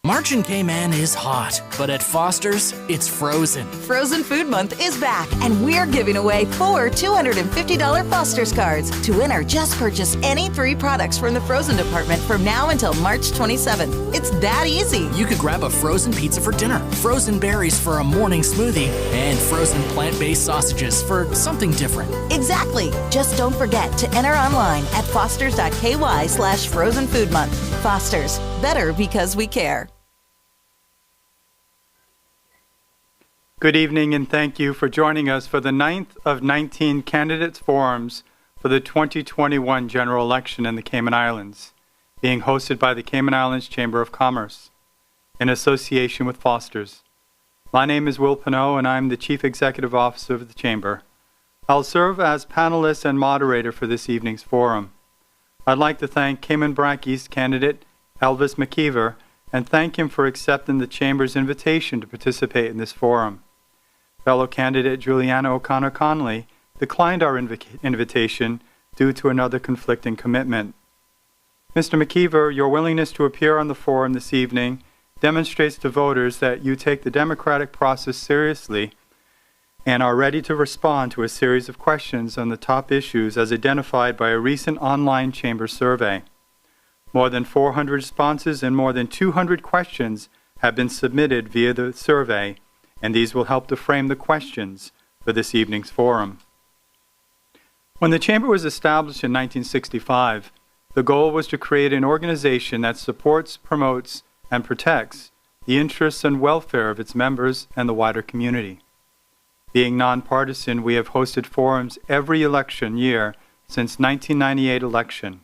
March in Cayman is hot, but at Foster's, it's frozen. Frozen Food Month is back, and we're giving away 4 $250 Foster's cards. To enter, just purchase any 3 products from the frozen department from now until March 27th. It's that easy. You could grab a frozen pizza for dinner, frozen berries for a morning smoothie, and frozen plant-based sausages for something different. Exactly. Just don't forget to enter online at fosters.ky/Frozen Food Month. Foster's, better because we care. Good evening, and thank you for joining us for the 9th of 19 candidates forums for the 2021 general election in the Cayman Islands, being hosted by the Cayman Islands Chamber of Commerce in association with Foster's. My name is Will Pinot, and I'm the Chief Executive Officer of the Chamber. I'll serve as panelist and moderator for this evening's forum. I'd like to thank Cayman Brac East candidate Elvis McKeever and thank him for accepting the Chamber's invitation to participate in this forum. Fellow candidate Juliana O'Connor Conley declined our invitation due to another conflicting commitment. Mr. McKeever, your willingness to appear on the forum this evening demonstrates to voters that you take the democratic process seriously and are ready to respond to a series of questions on the top issues as identified by a recent online Chamber survey. More than 400 responses and more than 200 questions have been submitted via the survey, and these will help to frame the questions for this evening's forum. When the Chamber was established in 1965, the goal was to create an organization that supports, promotes, and protects the interests and welfare of its members and the wider community. Being nonpartisan, we have hosted forums every election year since 1998 election.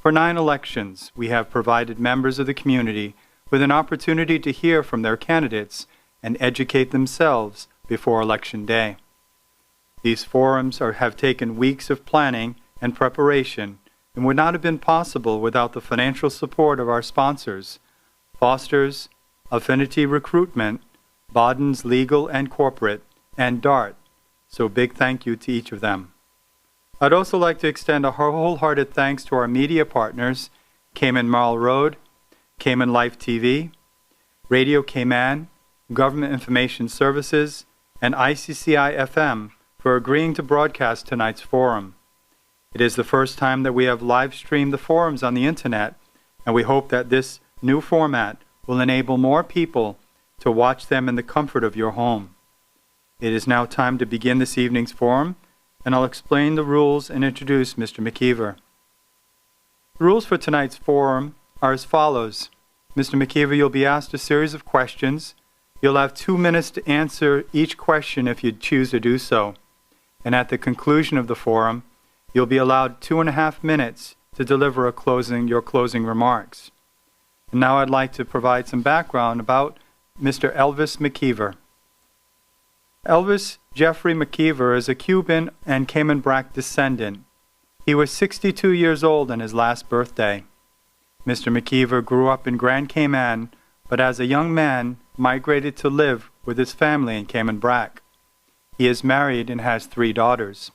For 9 elections, we have provided members of the community with an opportunity to hear from their candidates and educate themselves before Election Day. These forums have taken weeks of planning and preparation and would not have been possible without the financial support of our sponsors, Foster's, Affinity Recruitment, Bawden's Legal and Corporate, and DART, so big thank you to each of them. I'd also like to extend a wholehearted thanks to our media partners, Cayman Marl Road, Cayman Life TV, Radio Cayman, Government Information Services, and ICCI-FM for agreeing to broadcast tonight's forum. It is the first time that we have live-streamed the forums on the Internet, and we hope that this new format will enable more people to watch them in the comfort of your home. It is now time to begin this evening's forum, and I'll explain the rules and introduce Mr. McKeever. The rules for tonight's forum are as follows. Mr. McKeever, you'll be asked a series of questions. You'll have 2 minutes to answer each question if you choose to do so. And at the conclusion of the forum, you'll be allowed 2.5 minutes to deliver your closing remarks. And now I'd like to provide some background about Mr. Elvis McKeever. Elvis Jeffrey McKeever is a Cuban and Cayman Brac descendant. He was 62 years old on his last birthday. Mr. McKeever grew up in Grand Cayman, but as a young man, migrated to live with his family in Cayman Brac. He is married and has 3 daughters.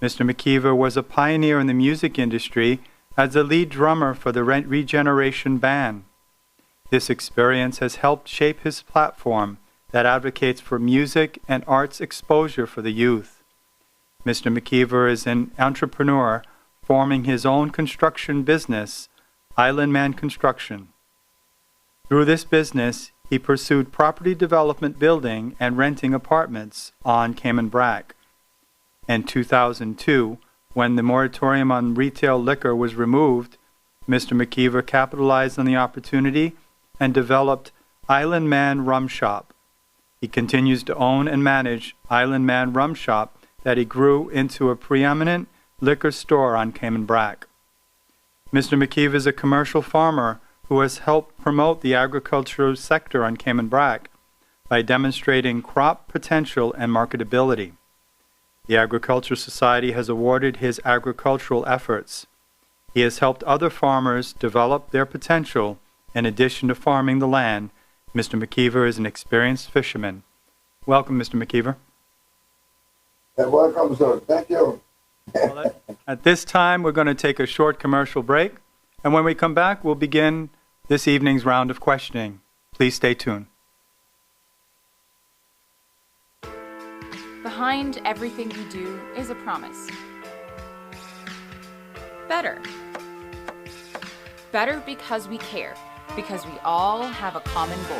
Mr. McKeever was a pioneer in the music industry as the lead drummer for the Regeneration Band. This experience has helped shape his platform that advocates for music and arts exposure for the youth. Mr. McKeever is an entrepreneur forming his own construction business, Island Man Construction. Through this business, he pursued property development, building, and renting apartments on Cayman Brac. In 2002, when the moratorium on retail liquor was removed, Mr. McKeever capitalized on the opportunity and developed Island Man Rum Shop. He continues to own and manage Island Man Rum Shop that he grew into a preeminent liquor store on Cayman Brac. Mr. McKeever is a commercial farmer who has helped promote the agricultural sector on Cayman Brac by demonstrating crop potential and marketability. The Agricultural Society has awarded his agricultural efforts. He has helped other farmers develop their potential. In addition to farming the land, Mr. McKeever is an experienced fisherman. Welcome, Mr. McKeever. Welcome, sir. Thank you. At this time, we're going to take a short commercial break, and when we come back, we'll begin this evening's round of questioning. Please stay tuned. Behind everything we do is a promise. Better. Better because we care, because we all have a common goal.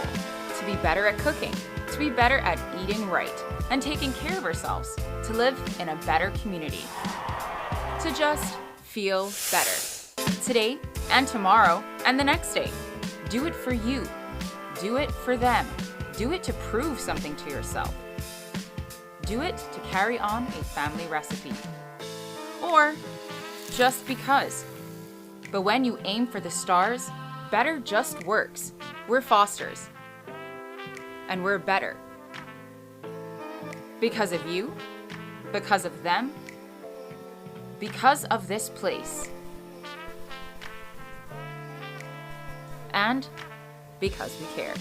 To be better at cooking, to be better at eating right and taking care of ourselves, to live in a better community, to just feel better. Today and tomorrow and the next day. Do it for you. Do it for them. Do it to prove something to yourself. Do it to carry on a family recipe. Or just because. But when you aim for the stars, better just works. We're Fosters. And we're better. Because of you, because of them, because of this place. And because we care.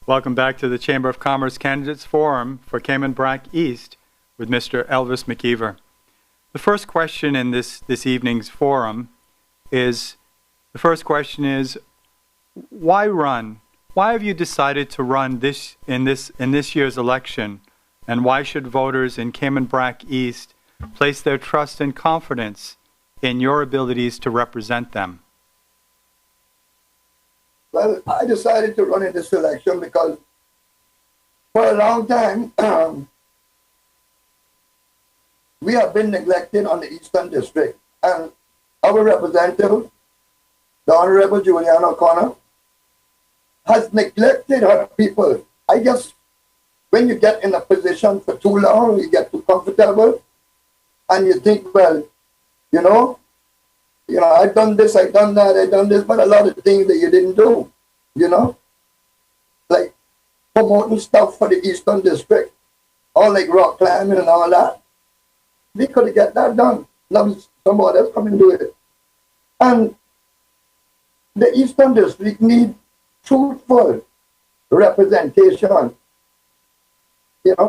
Welcome back to the Chamber of Commerce Candidates Forum for Cayman Brac East with Mr. Elvis McKeever. The first question in this evening's forum is, why run? Why have you decided to run in this year's election? And why should voters in Cayman Brac East place their trust and confidence in your abilities to represent them? Well, I decided to run in this election because for a long time, we have been neglected on the Eastern District. And our representative, the Honorable Juliana O'Connor, has neglected her people. I guess when you get in a position for too long, you get too comfortable, and you think, well, I've done this, I've done that, I've done this, but a lot of things that you didn't do, like promoting stuff for the Eastern District, or like rock climbing and all that. We could have get that done. Now somebody else come and do it. And the Eastern District need truthful representation.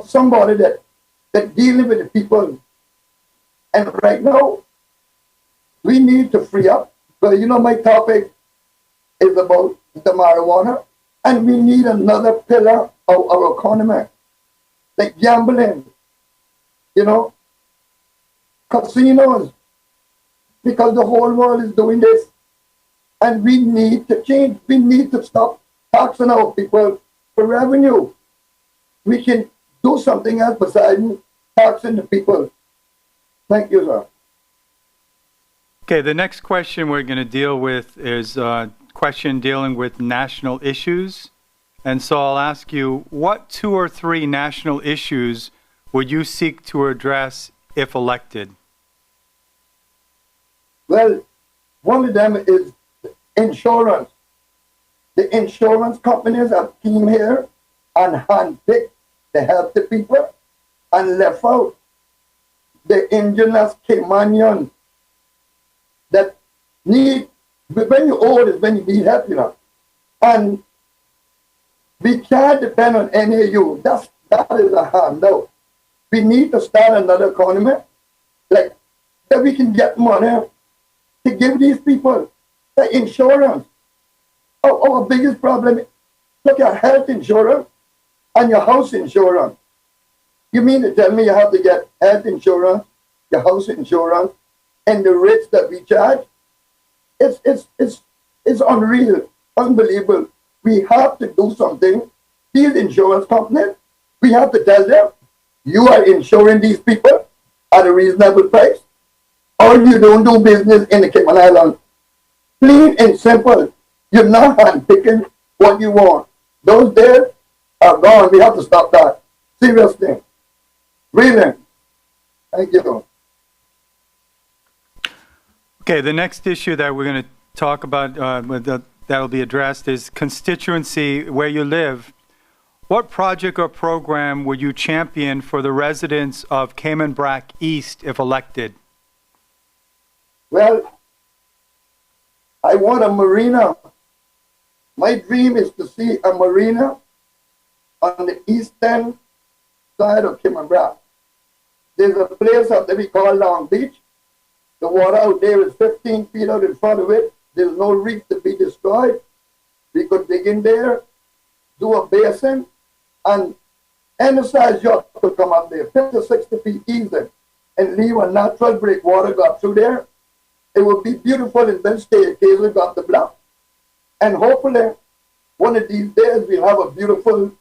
Somebody that dealing with the people. And right now, we need to free up. But my topic is about the marijuana, and we need another pillar of our economy, like gambling, casinos, because the whole world is doing this, and we need to change. We need to stop taxing our people for revenue. We can do something else besides taxing the people. Thank you, sir. Okay, the next question we're going to deal with is a question dealing with national issues. And so I'll ask you, what 2 or 3 national issues would you seek to address if elected? Well, one of them is insurance. The insurance companies have came here and handpicked to help the people and left out the indigenous Caymanians that need, when you're old is when you need help, And we can't depend on any of you. That is a handout. We need to start another economy, like that we can get money to give these people the insurance. Our biggest problem, look at health insurance and your house insurance. You mean to tell me you have to get health insurance, your house insurance, and the rates that we charge? It's unreal, unbelievable. We have to do something. These insurance companies, we have to tell them, you are insuring these people at a reasonable price, or you don't do business in the Cayman Islands. Plain and simple. You're not handpicking what you want. Those there are gone. We have to stop that. Seriously. Really. Thank you. Okay, the next issue that we're going to talk about that will be addressed is constituency where you live. What project or program would you champion for the residents of Cayman Brac East if elected? Well, I want a marina. My dream is to see a marina on the eastern side of Cayman Brac. There's a place out there we call Long Beach. The water out there is 15 feet out in front of it. There's no reef to be destroyed. We could dig in there, do a basin, and any size yacht could come up there, 50 to 60 feet easy, and leave a natural breakwater go up through there. It would be beautiful, and then staircases go up the block. And hopefully, one of these days, we'll have a beautiful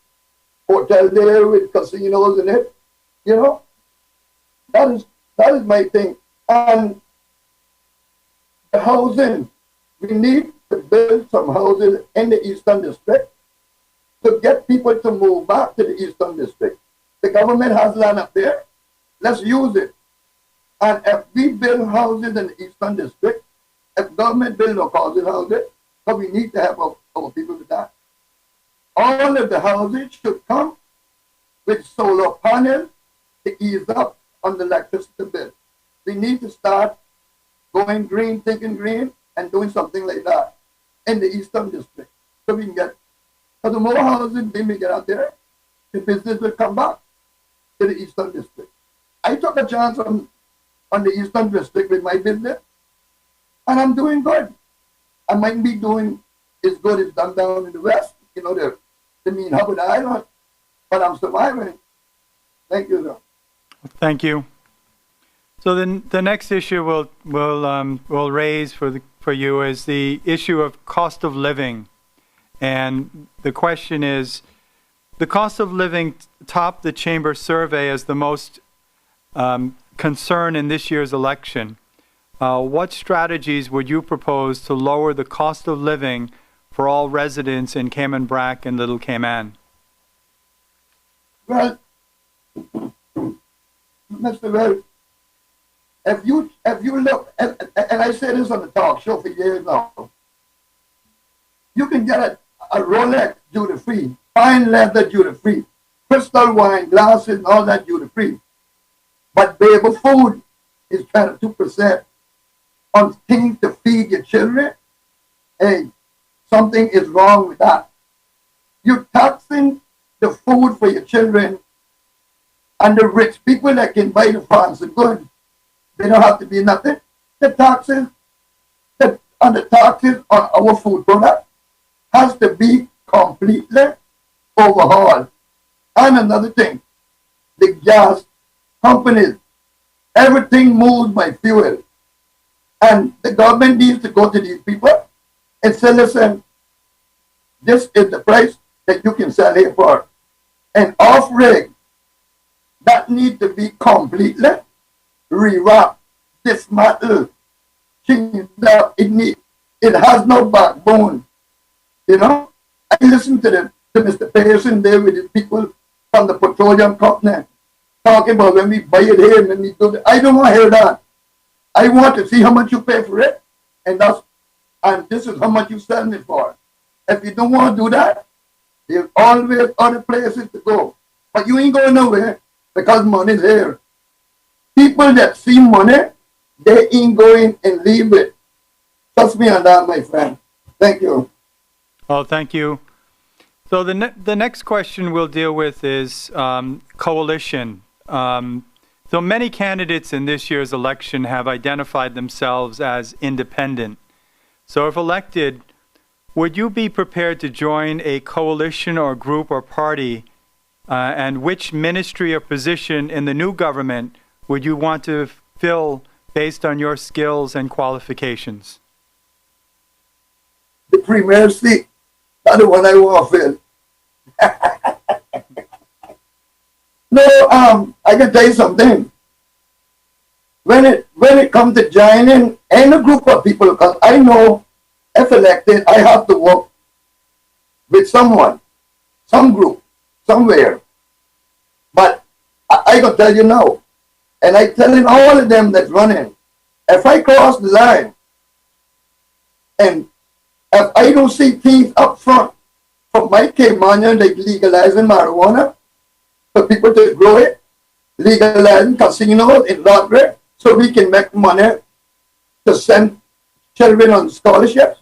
hotel there with casinos in it. You know, that is my thing. And the housing, we need to build some houses in the Eastern District to get people to move back to the Eastern District. The government has land up there. Let's use it. And if we build houses in the Eastern District, if government build no housing houses, so we need to help our people with that. All of the houses should come with solar panels to ease up on the electricity bill. We need to start going green, thinking green, and doing something like that in the Eastern District. So we can get, because the more houses we get out there, the business will come back to the Eastern District. I took a chance on the Eastern District with my business, and I'm doing good. I might be doing as good as done down in the West, you know, the mean hub of the island, but I'm surviving. Thank you, sir. Thank you. So the next issue we'll raise for you is the issue of cost of living, and the question is, the cost of living topped the Chamber survey as the most concern in this year's election. What strategies would you propose to lower the cost of living for all residents in Cayman Brac and Little Cayman? Well, Mr. Well, if you look, and I say this on the talk show for years now, you can get a Rolex duty free, fine leather duty free, crystal wine glasses, and all that duty free. But baby food is 22% on things to feed your children. Hey, something is wrong with that. You're taxing the food for your children, and the rich people that can buy the fancy goods, they don't have to be nothing. The taxes on our food product has to be completely overhauled. And another thing, the gas companies, everything moves by fuel. And the government needs to go to these people and say, listen, this is the price that you can sell here for. And off-rig, that needs to be completely rewrapped, dismantled, changed up. It has no backbone. You know, I listen to Mr. Pearson there with the people from the petroleum company talking about when we buy it here and when we do it. I don't want to hear that. I want to see how much you pay for it, and this is how much you sell it for. If you don't want to do that, there's always other places to go. But you ain't going nowhere because money's here. People that see money, they ain't going and leave it. Trust me on that, my friend. Thank you. Oh, thank you. So the next question we'll deal with is coalition. So many candidates in this year's election have identified themselves as independent. So if elected, would you be prepared to join a coalition or group or party? And which ministry or position in the new government would you want to fill based on your skills and qualifications? The premier seat. That's the one I want to fill. No, I can tell you something. When it comes to joining any group of people, because I know if elected, I have to work with someone, some group, somewhere. But I can tell you now, and I telling all of them that's running, if I cross the line, and if I don't see things up front from my Cayman, like legalizing marijuana for people to grow it, legalizing casinos in lottery, so we can make money to send children on scholarships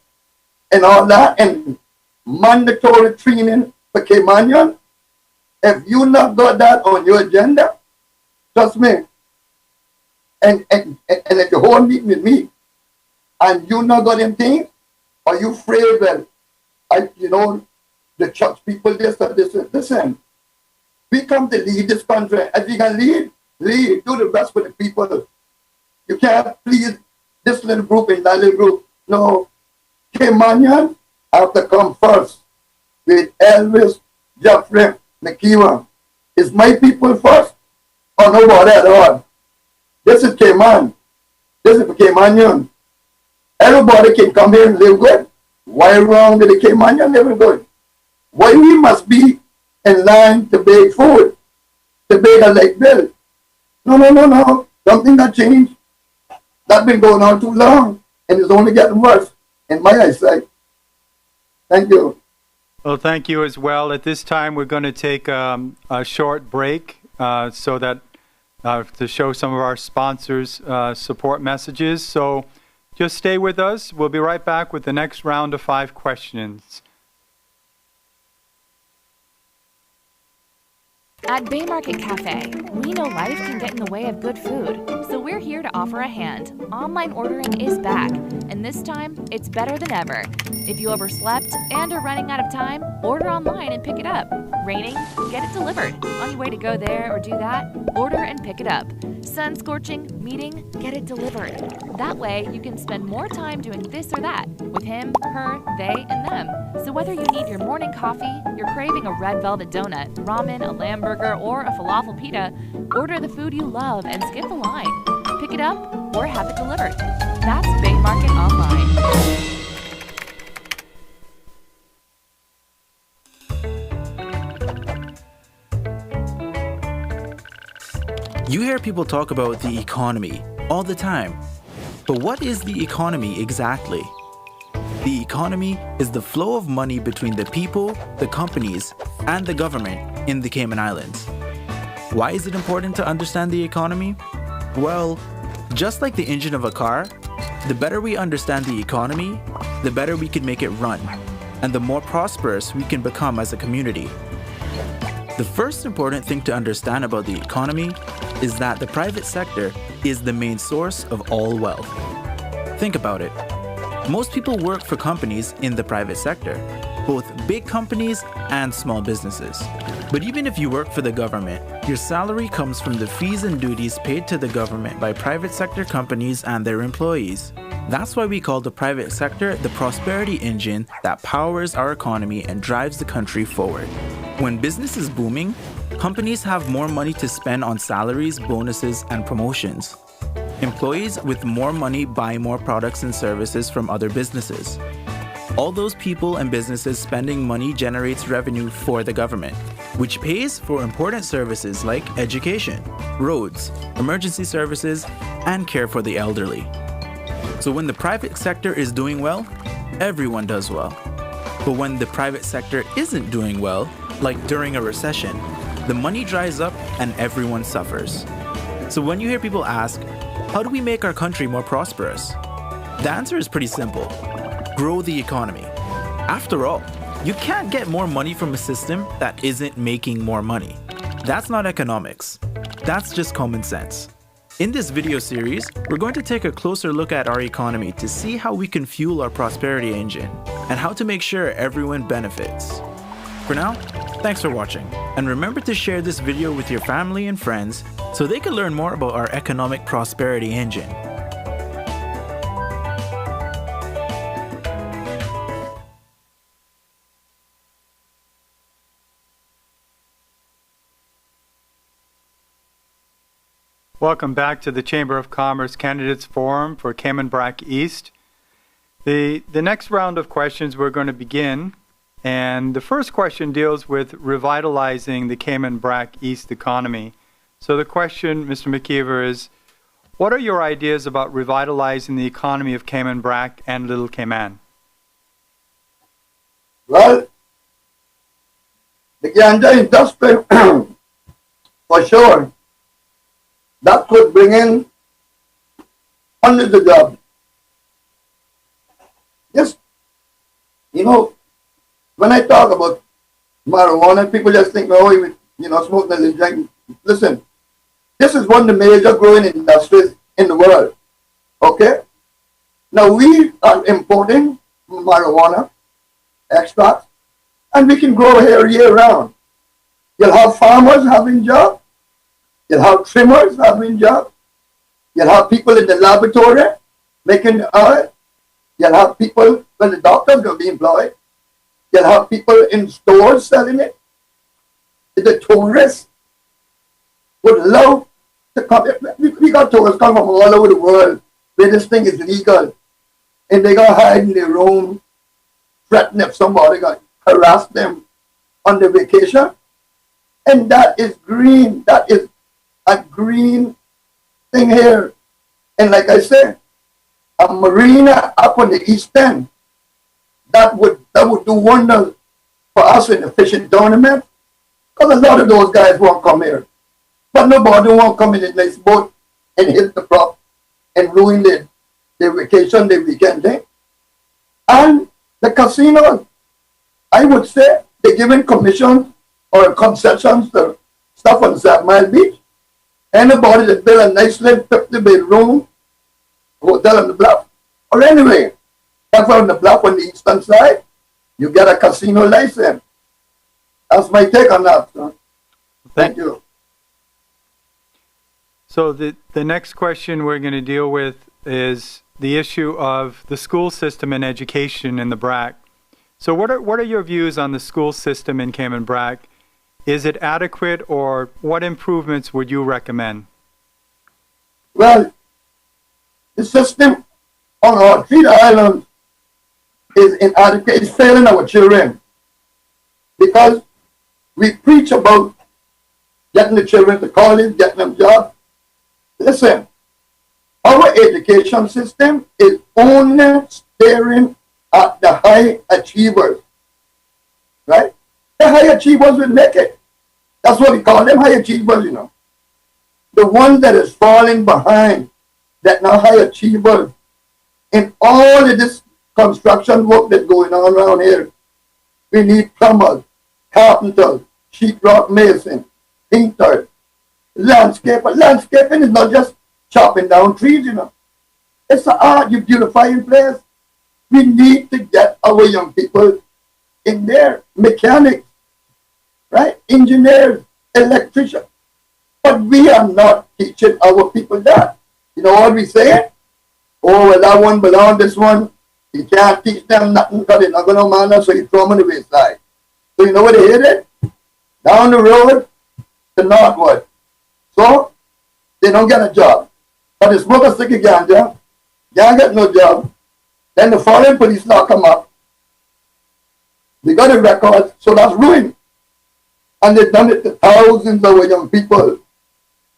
and all that, and mandatory training for Cayman. If you not got that on your agenda, trust me, and if you hold meeting with me and you not got them things, or you afraid that the church people this or this, listen, we come to lead this country. If you can lead, do the best for the people. You can't please this little group and that little group. No, Caymanian have to come first with Elvis, Jeffrey, McKeever. Is my people first or nobody at all? This is Cayman. This is for Caymanian. Everybody can come here and live good. Why wrong with the Caymanian living good? Why we must be in line to bake food, to bake a light bill? No. Something that changed. That's been going on too long, and it's only getting worse in my eyesight. Thank you. Well, thank you as well. At this time, we're going to take a short break so that to show some of our sponsors support messages. So just stay with us. We'll be right back with the next round of 5 questions. At Bay Market Cafe, we know life can get in the way of good food, so we're here to offer a hand. Online ordering is back, and this time, it's better than ever. If you overslept and are running out of time, order online and pick it up. Raining? Get it delivered. On your way to go there or do that, order and pick it up. Sun scorching? Meeting? Get it delivered. That way, you can spend more time doing this or that with him, her, they, and them. So whether you need your morning coffee, you're craving a red velvet donut, ramen, a lamb burger, or a falafel pita, order the food you love and skip the line. Pick it up or have it delivered. That's Bay Market Online. You hear people talk about the economy all the time. But what is the economy exactly? The economy is the flow of money between the people, the companies, and the government in the Cayman Islands. Why is it important to understand the economy? Well, just like the engine of a car, the better we understand the economy, the better we can make it run, and the more prosperous we can become as a community. The first important thing to understand about the economy is that the private sector is the main source of all wealth. Think about it. Most people work for companies in the private sector, both big companies and small businesses. But even if you work for the government, your salary comes from the fees and duties paid to the government by private sector companies and their employees. That's why we call the private sector the prosperity engine that powers our economy and drives the country forward. When business is booming, companies have more money to spend on salaries, bonuses, and promotions. Employees with more money buy more products and services from other businesses. All those people and businesses spending money generates revenue for the government, which pays for important services like education, roads, emergency services, and care for the elderly. So when the private sector is doing well, everyone does well. But when the private sector isn't doing well, like during a recession, the money dries up and everyone suffers. So when you hear people ask, how do we make our country more prosperous? The answer is pretty simple. Grow the economy. After all, you can't get more money from a system that isn't making more money. That's not economics. That's just common sense. In this video series, we're going to take a closer look at our economy to see how we can fuel our prosperity engine and how to make sure everyone benefits. For now, thanks for watching, and remember to share this video with your family and friends so they can learn more about our economic prosperity engine. Welcome back to the Chamber of Commerce Candidates Forum for Cayman Brac East. The next round of questions we're going to begin, and the first question deals with revitalizing the Cayman Brac East economy. So the question, Mr. McKeever, is, what are your ideas about revitalizing the economy of Cayman Brac and Little Cayman? Well, the ganja industry, for sure, that could bring in hundreds of jobs. Just, when I talk about marijuana, people just think, smoking and drinking. Listen, this is one of the major growing industries in the world. Okay? Now we are importing marijuana extracts, and we can grow here year round. You'll have farmers having jobs. You'll have trimmers having jobs. You'll have people in the laboratory making the oil. You'll have people, well, the doctors will be employed. You'll have people in stores selling it. The tourists would love to come. We got tourists come from all over the world where this thing is legal. And they got hide in their room, threaten if somebody got harass them on their vacation. And that is green. That is a green thing here. And like I said, a marina up on the east end, that would do wonders for us in the fishing tournament. Because a lot of those guys won't come here. But nobody won't come in a nice boat and hit the prop and ruin their vacation, their weekend thing. And the casinos, I would say, they're giving commissions or concessions to stuff on 7 Mile Beach. Anybody that build a nice little 50-bedroom hotel on the bluff, or anyway, that's on the bluff on the eastern side, you get a casino license. That's my take on that. Sir. Thank you. So the next question we're going to deal with is the issue of the school system and education in the Brac. So what are your views on the school system in Cayman Brac? Is it adequate, or what improvements would you recommend? Well, the system on our 3 islands is inadequate. It's failing our children because we preach about getting the children to college, getting them jobs. Listen, our education system is only staring at the high achievers, right? The high achievers will make it. That's what we call them, high achievers, you know. The ones that is falling behind, that not high achievers, in all of this construction work that's going on around here, we need plumbers, carpenters, sheetrock mason, painters, landscaper. Landscaping is not just chopping down trees, you know. It's an art, you beautifying place. We need to get our young people in there, mechanics, right? Engineers, electricians. But we are not teaching our people that. You know what we say? Oh, well, that one belongs this one. You can't teach them nothing because they're not going to manage, so you throw them on the wayside. So you know where they hit it? Down the road to northward. So they don't get a job. But they smoke a stick of ganja, can't get no job. Then the foreign police law come up. They got a record, so that's ruined. And they've done it to thousands of our young people.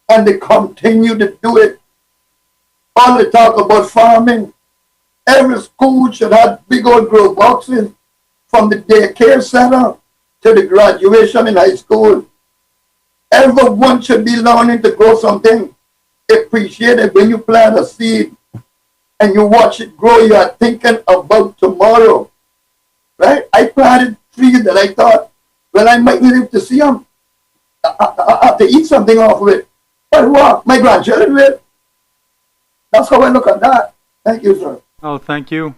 And they continue to do it. All they talk about farming. Every school should have big old grow boxes from the daycare center to the graduation in high school. Everyone should be learning to grow something. Appreciate it when you plant a seed and you watch it grow. You are thinking about tomorrow. Right? I planted trees that I thought, well, I might live to see them. I have to eat something off of it. But what? My grandchildren will. That's how I look at that. Thank you, sir. Oh, thank you.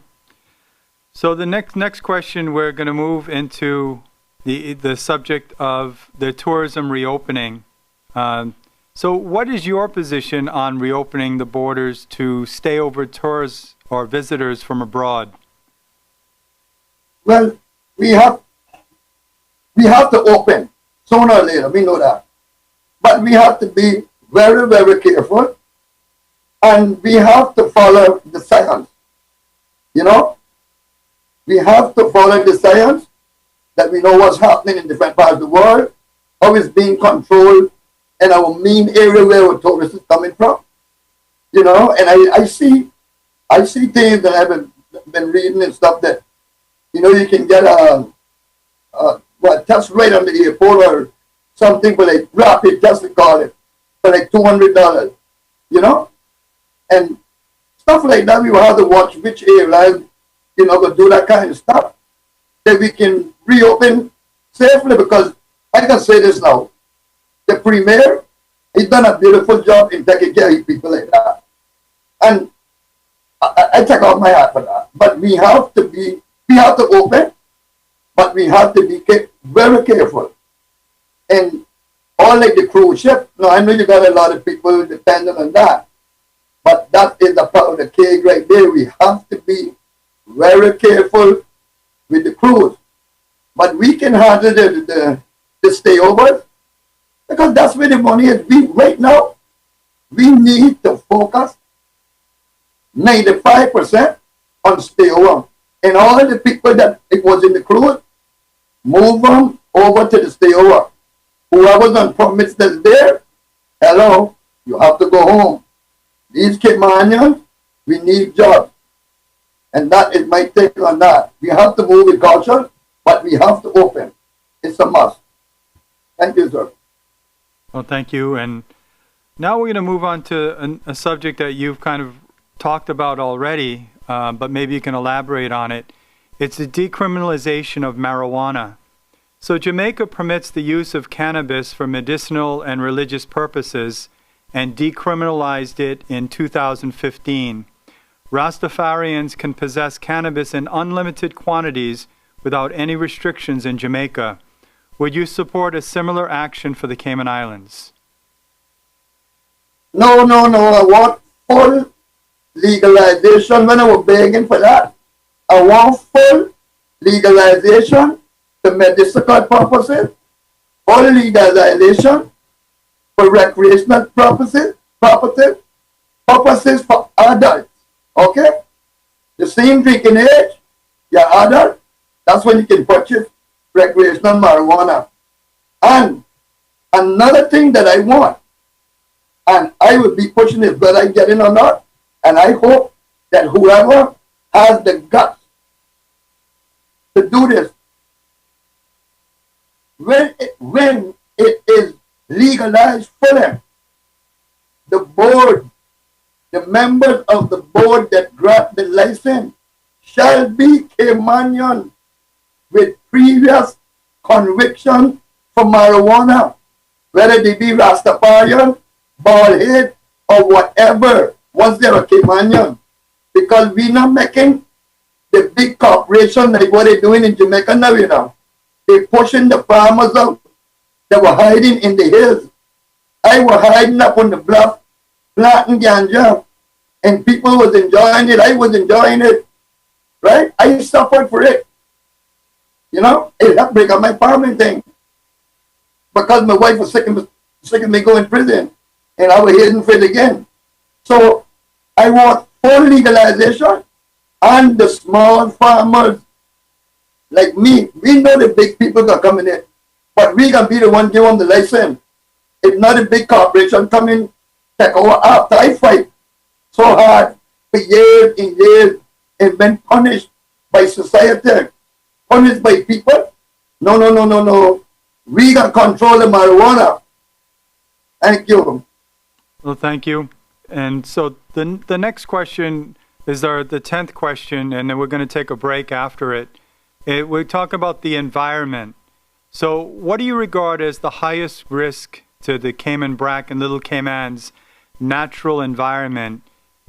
So the next question, we're going to move into the subject of the tourism reopening. So what is your position on reopening the borders to stay over tourists or visitors from abroad? Well, we have to open sooner or later. We know that. But we have to be very, very careful. And we have to follow the science. You know? We have to follow the science that we know what's happening in different parts of the world, how it's being controlled in our main area where our tourists is coming from. You know, and I see things that I've been reading and stuff that, you know, you can get a test right on the airport or something for like rapid test, they call it, for like $200, you know? And stuff like that, we will have to watch which airlines, you know, will do that kind of stuff, that we can reopen safely, because I can say this now, the Premier, he's done a beautiful job in taking care of people like that. And I take off my hat for that. But we have to open, but we have to be very careful. And all like the cruise ship, now I know you got a lot of people dependent on that, but that is the part of the cake right there. We have to be very careful with the cruise. But we can handle the stayovers because that's where the money is. Right now, we need to focus 95% on stayover. And all the people that it was in the cruise, move them over to the stayover. Whoever's on permits that's there, hello, you have to go home. These Caymanians, we need jobs. And that is my take on that. We have to move with caution, but we have to open. It's a must. Thank you, sir. Well, thank you. And now we're going to move on to a subject that you've kind of talked about already, but maybe you can elaborate on it. It's the decriminalization of marijuana. So Jamaica permits the use of cannabis for medicinal and religious purposes and decriminalized it in 2015. Rastafarians can possess cannabis in unlimited quantities without any restrictions in Jamaica. Would you support a similar action for the Cayman Islands? No. I want full legalization when I was begging for that. I want full legalization for medicinal purposes, full legalization for recreational purposes for adults. Okay? The same drinking age, you're adult, that's when you can purchase recreational marijuana. And another thing that I want, and I will be pushing it whether I get in or not, and I hope that whoever has the guts to do this, when it is legalized fully, the board, the members of the board that grant the license shall be Caymanian with previous conviction for marijuana, whether they be Rastafarian, baldhead, or whatever, once they're a Caymanian. Because we're not making the big corporation like what they're doing in Jamaica now, you know. They're pushing the farmers out that were hiding in the hills. I was hiding up on the bluff, planting ganja, and people was enjoying it. I was enjoying it, right? I suffered for it. You know, it helped break up my farming thing. Because my wife was sick of me going to prison, and I was hidden for it again. So I want full legalization, and the small farmers like me, we know the big people that come in it, but we can be the one give them the license. If not a big corporation come in, take over after I fight so hard for years and years and been punished by society, punished by people. No. We can control the marijuana. Thank you. Well, thank you. And so the next question is the 10th question, and then we're going to take a break after it. We talk about the environment. So what do you regard as the highest risk to the Cayman Brac and Little Cayman's natural environment,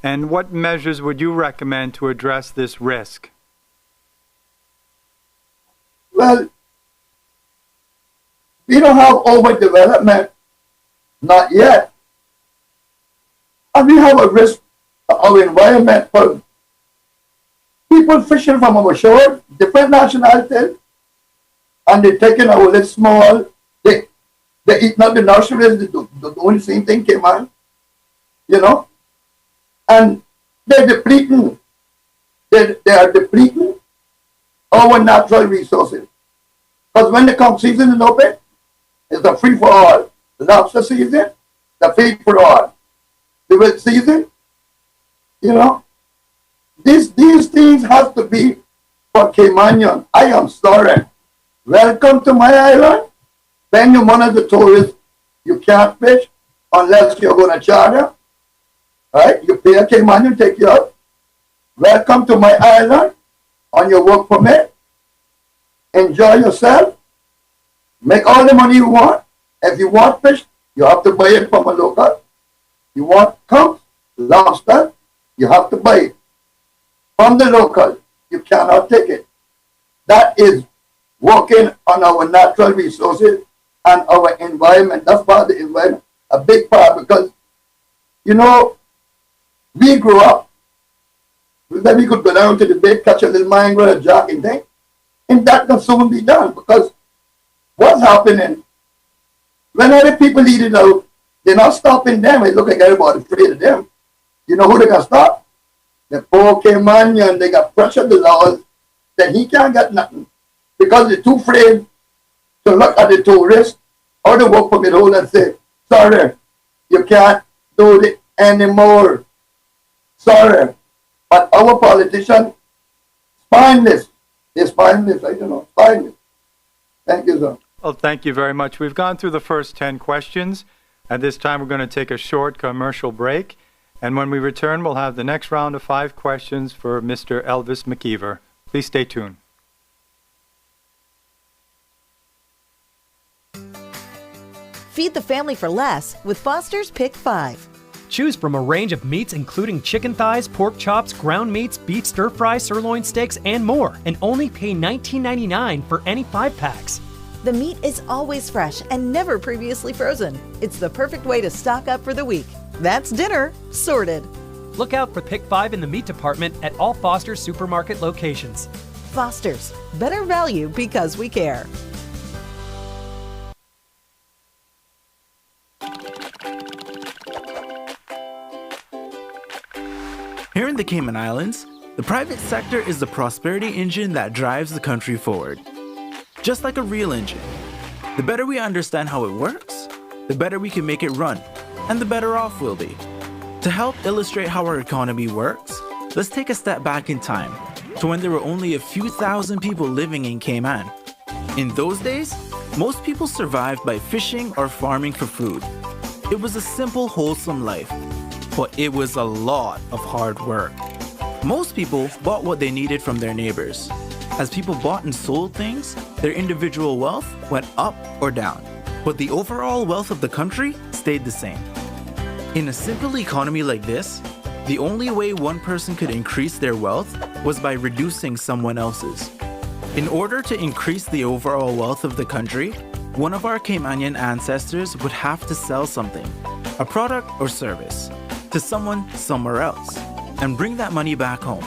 and what measures would you recommend to address this risk? Well, we don't have overdevelopment, not yet. And we have a risk of our environment for people fishing from our shore, different nationalities, and they're taking our little small, they eat not the nurseries, they do the same thing, Cayman, you know, and they're depleting, they are depleting our natural resources. Because when the come season is open, it's a free for all. The lobster season, the feed for all. The wet season, you know, these things have to be for Caymanian. I am sorry. Welcome to my island. When you're one of the tourists, you can't fish unless you're going to charter. Right? You pay a Caymanian, take you out. Welcome to my island on your work permit. Enjoy yourself. Make all the money you want. If you want fish, you have to buy it from a local. You want conch, lobster, You have to buy it from the local. You cannot take it. That is working on our natural resources and our environment. That's part of the environment, a big part, because, you know, we grew up, then we could go down to the bay, catch a little mango, a jack and thing, and that can soon be done, because what's happening, when other people eat it out, they're not stopping them. It look like everybody's afraid of them. You know who they got stop? The poor Caymanian. They got pressured the laws that he can't get nothing because they're too afraid to look at the tourist or the work permit holder and say, sorry, you can't do it anymore. Sorry. But our politician, spineless. They're spineless, I don't know, spineless. Thank you, sir. Well, thank you very much. We've gone through the first 10 questions. At this time, we're going to take a short commercial break. And when we return, we'll have the next round of 5 questions for Mr. Elvis McKeever. Please stay tuned. Feed the family for less with Foster's Pick 5. Choose from a range of meats including chicken thighs, pork chops, ground meats, beef stir-fry, sirloin steaks, and more, and only pay $19.99 for any 5-packs. The meat is always fresh and never previously frozen. It's the perfect way to stock up for the week. That's dinner sorted. Look out for Pick 5 in the meat department at all Foster's supermarket locations. Foster's, better value because we care. Here in the Cayman Islands, the private sector is the prosperity engine that drives the country forward. Just like a real engine. The better we understand how it works, the better we can make it run, and the better off we'll be. To help illustrate how our economy works, let's take a step back in time to when there were only a few thousand people living in Cayman. In those days, most people survived by fishing or farming for food. It was a simple, wholesome life, but it was a lot of hard work. Most people bought what they needed from their neighbors. As people bought and sold things, their individual wealth went up or down, but the overall wealth of the country stayed the same. In a simple economy like this, the only way one person could increase their wealth was by reducing someone else's. In order to increase the overall wealth of the country, one of our Caymanian ancestors would have to sell something, a product or service, to someone somewhere else, and bring that money back home.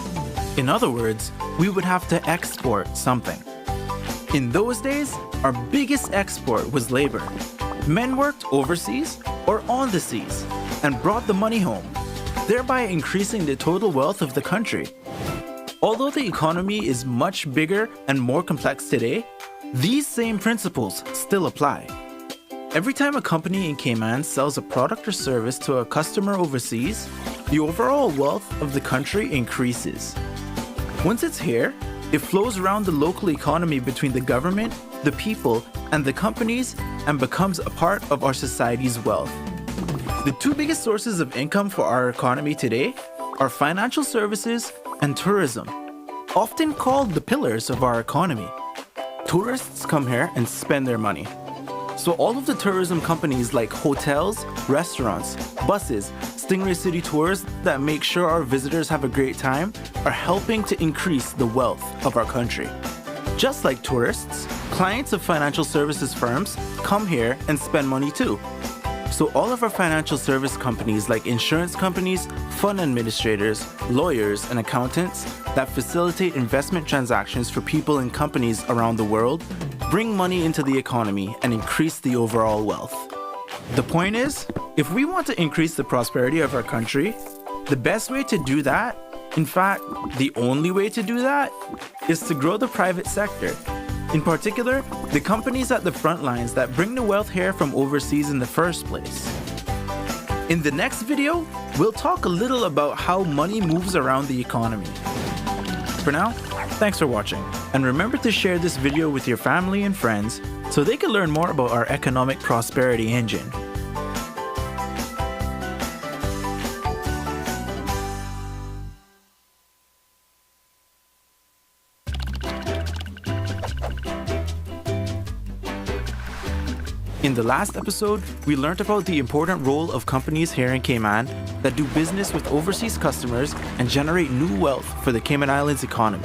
In other words, we would have to export something. In those days, our biggest export was labor. Men worked overseas or on the seas and brought the money home, thereby increasing the total wealth of the country. Although the economy is much bigger and more complex today, these same principles still apply. Every time a company in Cayman sells a product or service to a customer overseas, the overall wealth of the country increases. Once it's here, it flows around the local economy between the government, the people, and the companies and becomes a part of our society's wealth. The 2 biggest sources of income for our economy today are financial services and tourism, often called the pillars of our economy. Tourists come here and spend their money. So all of the tourism companies like hotels, restaurants, buses, Stingray City Tours that make sure our visitors have a great time are helping to increase the wealth of our country. Just like tourists, clients of financial services firms come here and spend money too. So all of our financial service companies like insurance companies, fund administrators, lawyers, and accountants that facilitate investment transactions for people and companies around the world bring money into the economy and increase the overall wealth. The point is, if we want to increase the prosperity of our country, the best way to do that, in fact, the only way to do that, is to grow the private sector. In particular, the companies at the front lines that bring the wealth here from overseas in the first place. In the next video, we'll talk a little about how money moves around the economy. For now, thanks for watching, and remember to share this video with your family and friends so they can learn more about our economic prosperity engine. In the last episode, we learned about the important role of companies here in Cayman that do business with overseas customers and generate new wealth for the Cayman Islands economy.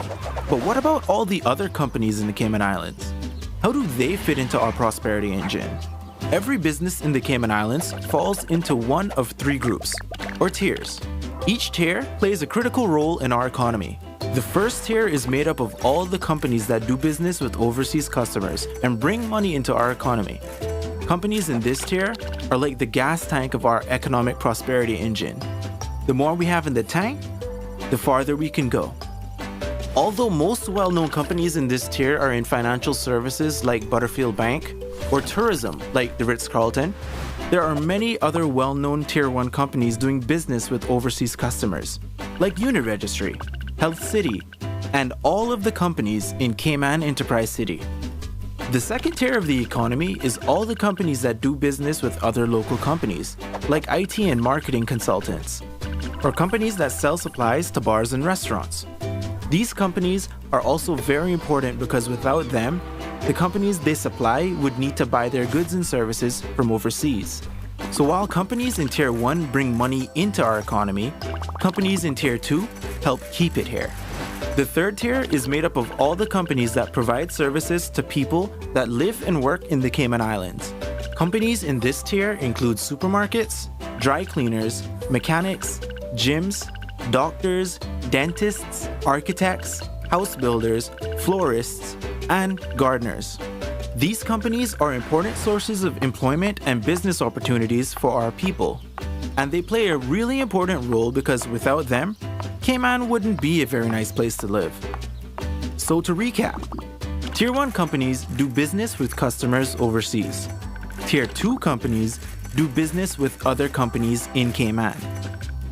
But what about all the other companies in the Cayman Islands? How do they fit into our prosperity engine? Every business in the Cayman Islands falls into one of three groups, or tiers. Each tier plays a critical role in our economy. The first tier is made up of all the companies that do business with overseas customers and bring money into our economy. Companies in this tier are like the gas tank of our economic prosperity engine. The more we have in the tank, the farther we can go. Although most well-known companies in this tier are in financial services like Butterfield Bank or tourism like the Ritz-Carlton, there are many other well-known Tier 1 companies doing business with overseas customers like Uniregistry, Health City, and all of the companies in Cayman Enterprise City. The second tier of the economy is all the companies that do business with other local companies, like IT and marketing consultants, or companies that sell supplies to bars and restaurants. These companies are also very important because without them, the companies they supply would need to buy their goods and services from overseas. So while companies in Tier 1 bring money into our economy, companies in Tier 2 help keep it here. The third tier is made up of all the companies that provide services to people that live and work in the Cayman Islands. Companies in this tier include supermarkets, dry cleaners, mechanics, gyms, doctors, dentists, architects, house builders, florists, and gardeners. These companies are important sources of employment and business opportunities for our people. And they play a really important role because without them, Cayman wouldn't be a very nice place to live. So to recap, Tier 1 companies do business with customers overseas. Tier 2 companies do business with other companies in Cayman.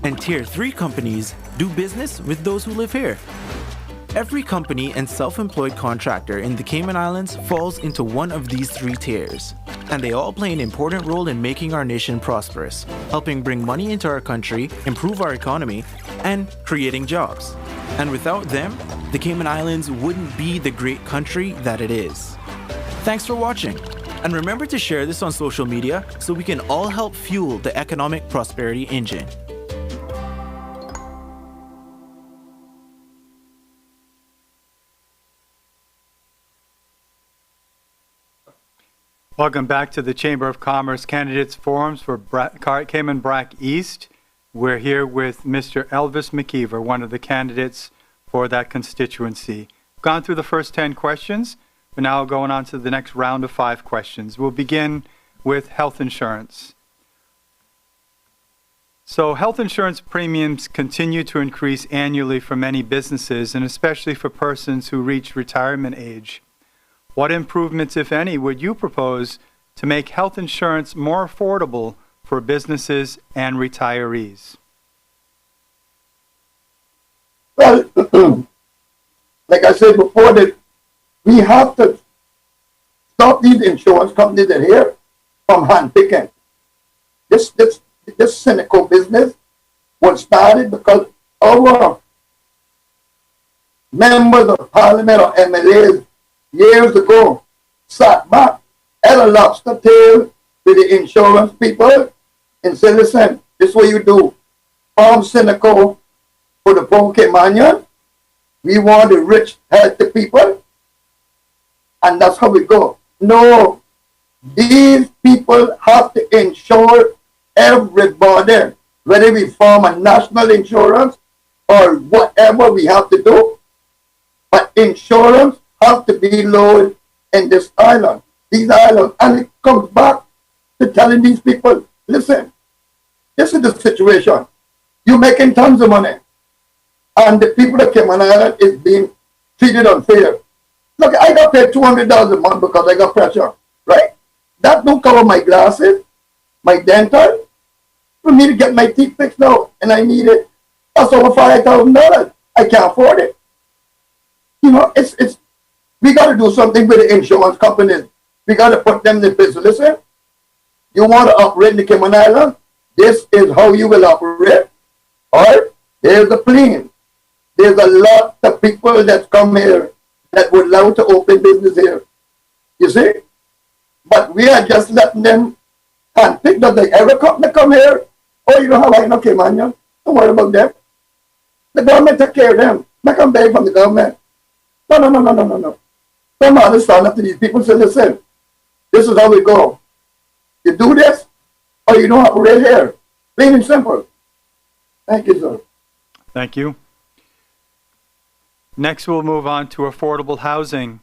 And Tier 3 companies do business with those who live here. Every company and self-employed contractor in the Cayman Islands falls into one of these three tiers, and they all play an important role in making our nation prosperous, helping bring money into our country, improve our economy, and creating jobs. And without them, the Cayman Islands wouldn't be the great country that it is. Thanks for watching, and remember to share this on social media so we can all help fuel the economic prosperity engine. Welcome back to the Chamber of Commerce Candidates Forums for Cayman Brac East. We're here with Mr. Elvis McKeever, one of the candidates for that constituency. Gone through the first 10 questions. We're now going on to the next round of 5 questions. We'll begin with health insurance. So health insurance premiums continue to increase annually for many businesses, and especially for persons who reach retirement age. What improvements, if any, would you propose to make health insurance more affordable for businesses and retirees? Well, like I said before, that we have to stop these insurance companies in here from handpicking. This cynical business was started because our members of parliament or MLAs years ago sat back at a lobster tail with the insurance people and said, listen, this is what you do. Farm cynical for the poor Caymanian. We want the rich healthy people. And that's how we go. No, these people have to insure everybody, whether we form a national insurance or whatever we have to do. But insurance have to be low in this island, these islands. And it comes back to telling these people, listen, this is the situation. You're making tons of money. And the people of Cayman Island is being treated unfair. Look, I got paid $200 a month because I got pressure, right? That don't cover my glasses, my dental. For me to get my teeth fixed now, and I need it. That's over $5,000. I can't afford it. You know, we got to do something with the insurance companies. We got to put them in the business. Listen, you want to operate in the Cayman Islands? This is how you will operate. All right? There's a plan. There's a lot of people that come here that would love to open business here. You see? But we are just letting them handpick. Does they ever come here? Oh, you don't have like no Caymanian. Don't worry about them. The government take care of them. Make them beg from the government. No, no, no, no, no, no, no. Some others stand up to these people and say, listen, this is how we go. You do this, or you don't operate here. Plain and simple. Thank you, sir. Thank you. Next, we'll move on to affordable housing.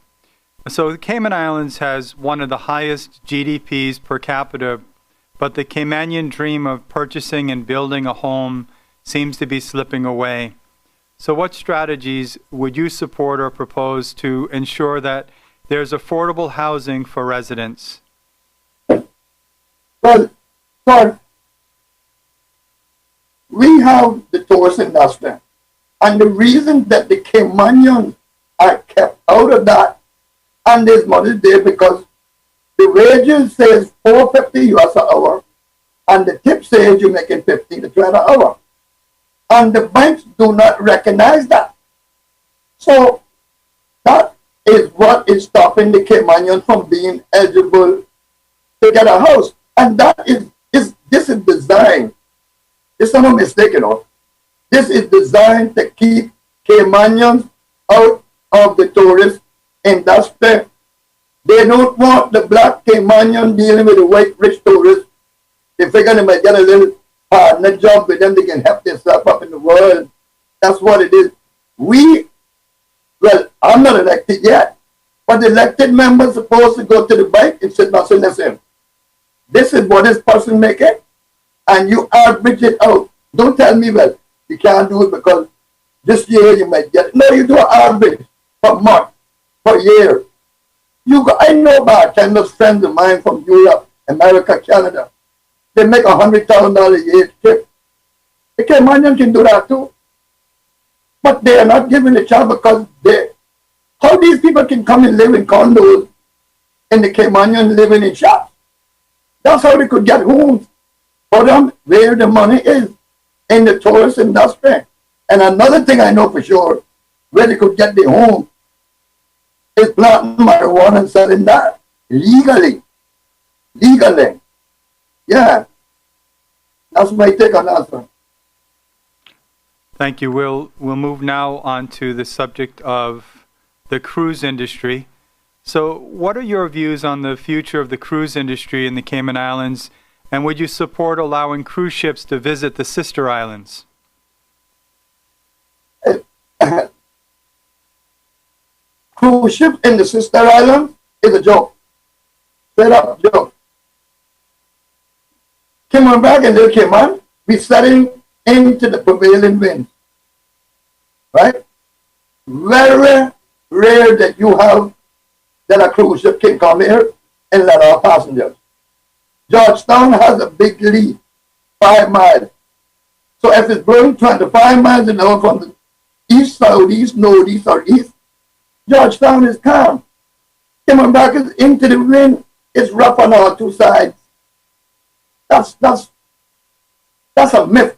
So the Cayman Islands has one of the highest GDPs per capita, but the Caymanian dream of purchasing and building a home seems to be slipping away. So what strategies would you support or propose to ensure that there's affordable housing for residents? Well, sir, we have the tourist industry. And the reason that the Caymanians are kept out of that and there's money there because the wages says $4.50 US an hour and the tip says you're making 15 to 20 an hour. And the banks do not recognize that. So that is what is stopping the Caymanians from being eligible to get a house. And that is this is designed. It's not a mistake, you know. This is designed to keep Caymanians out of the tourist industry. They don't want the black Caymanian dealing with the white rich tourists. They figure they might get a little partner job with them. They can help themselves up in the world. That's what it is. Well, I'm not elected yet, but the elected members are supposed to go to the bank and sit down and say, listen, this is what this person making, and you average it out. Don't tell me, well, you can't do it because this year you might get it. No, you do an average per month, per year. I know bartenders, friends of mine from Europe, America, Canada. They make $100,000 a year trip. The Caymanian can do that too. But they are not given a chance because how these people can come and live in condos and the Caymanian living in shops. That's how they could get homes for them where the money is, in the tourist industry. And another thing I know for sure, where they could get the home, is planting marijuana and selling that legally. Yeah. That's my take on that, sir. Thank you. We'll move now on to the subject of the cruise industry. So what are your views on the future of the cruise industry in the Cayman Islands, and would you support allowing cruise ships to visit the sister islands? Cruise ship in the sister island is a joke. Straight up joke. Cayman Brac and Little Cayman, we're setting into the prevailing winds. Right? Very rare that you have that a cruise ship can come here and let our passengers. Georgetown has a big lead, 5 miles. So if it's blowing 25 miles an hour from the east, southeast, northeast, or east, Georgetown is calm. Cayman Brac is into the wind, it's rough on all two sides. That's a myth.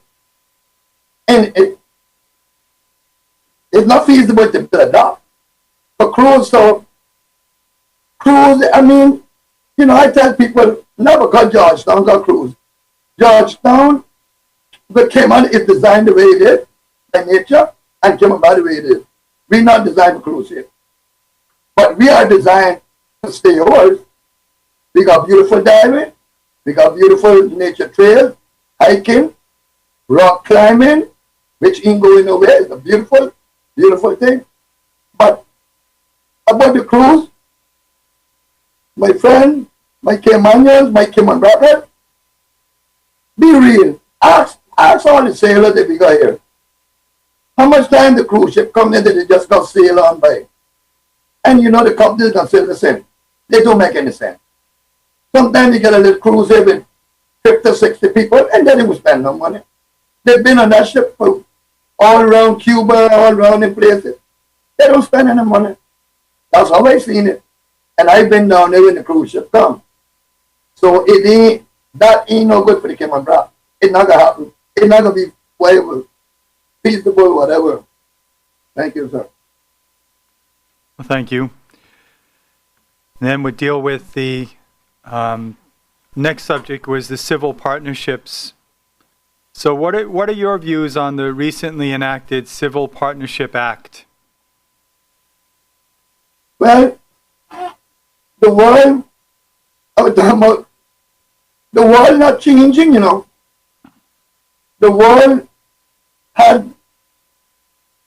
And it's not feasible to build a dock. For cruise, I mean, you know, I tell people, never got Georgetown, got cruise. Georgetown, the Cayman is designed the way it is, by nature, and Cayman by the way it is. We're not designed for cruise here. But we are designed to stay yours. We got beautiful diving, we got beautiful nature trails, hiking, rock climbing, which ain't going nowhere. It's a beautiful, beautiful thing. But about the cruise, my friend, my Caymanians, my Cayman Brac, be real. Ask all the sailors that we got here. How much time the cruise ship come in that they just got sail on by? And you know the companies can say the same. They don't make any sense. Sometimes you get a little cruise here with 50, 60 people and then they will spend no money. They've been on that ship for all around Cuba, all around in places. They don't spend any money. That's how I seen it. And I've been down there when the cruise ship come. So that ain't no good for the Cayman Brac. It's not gonna happen. It's not gonna be viable, feasible, whatever. Thank you, sir. Well, thank you. Then we deal with the Next subject was the civil partnerships. So what are your views on the recently enacted Civil Partnership Act? Well, the world, I was talking about, the world not changing, you know. The world had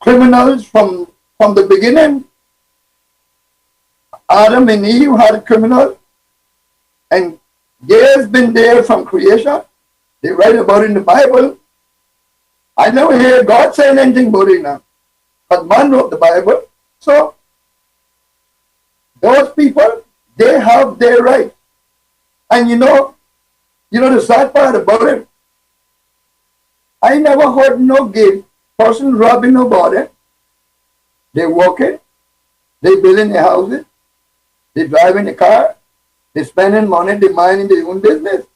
criminals from the beginning. Adam and Eve had a criminal, and gay's been there from creation. They write about it in the Bible. I never hear God saying anything about it now. But man wrote the Bible. So those people, they have their right. And you know the sad part about it, I never heard no gay person robbing nobody. They working, they building their houses, they driving the car, they spending money, they minding their own business.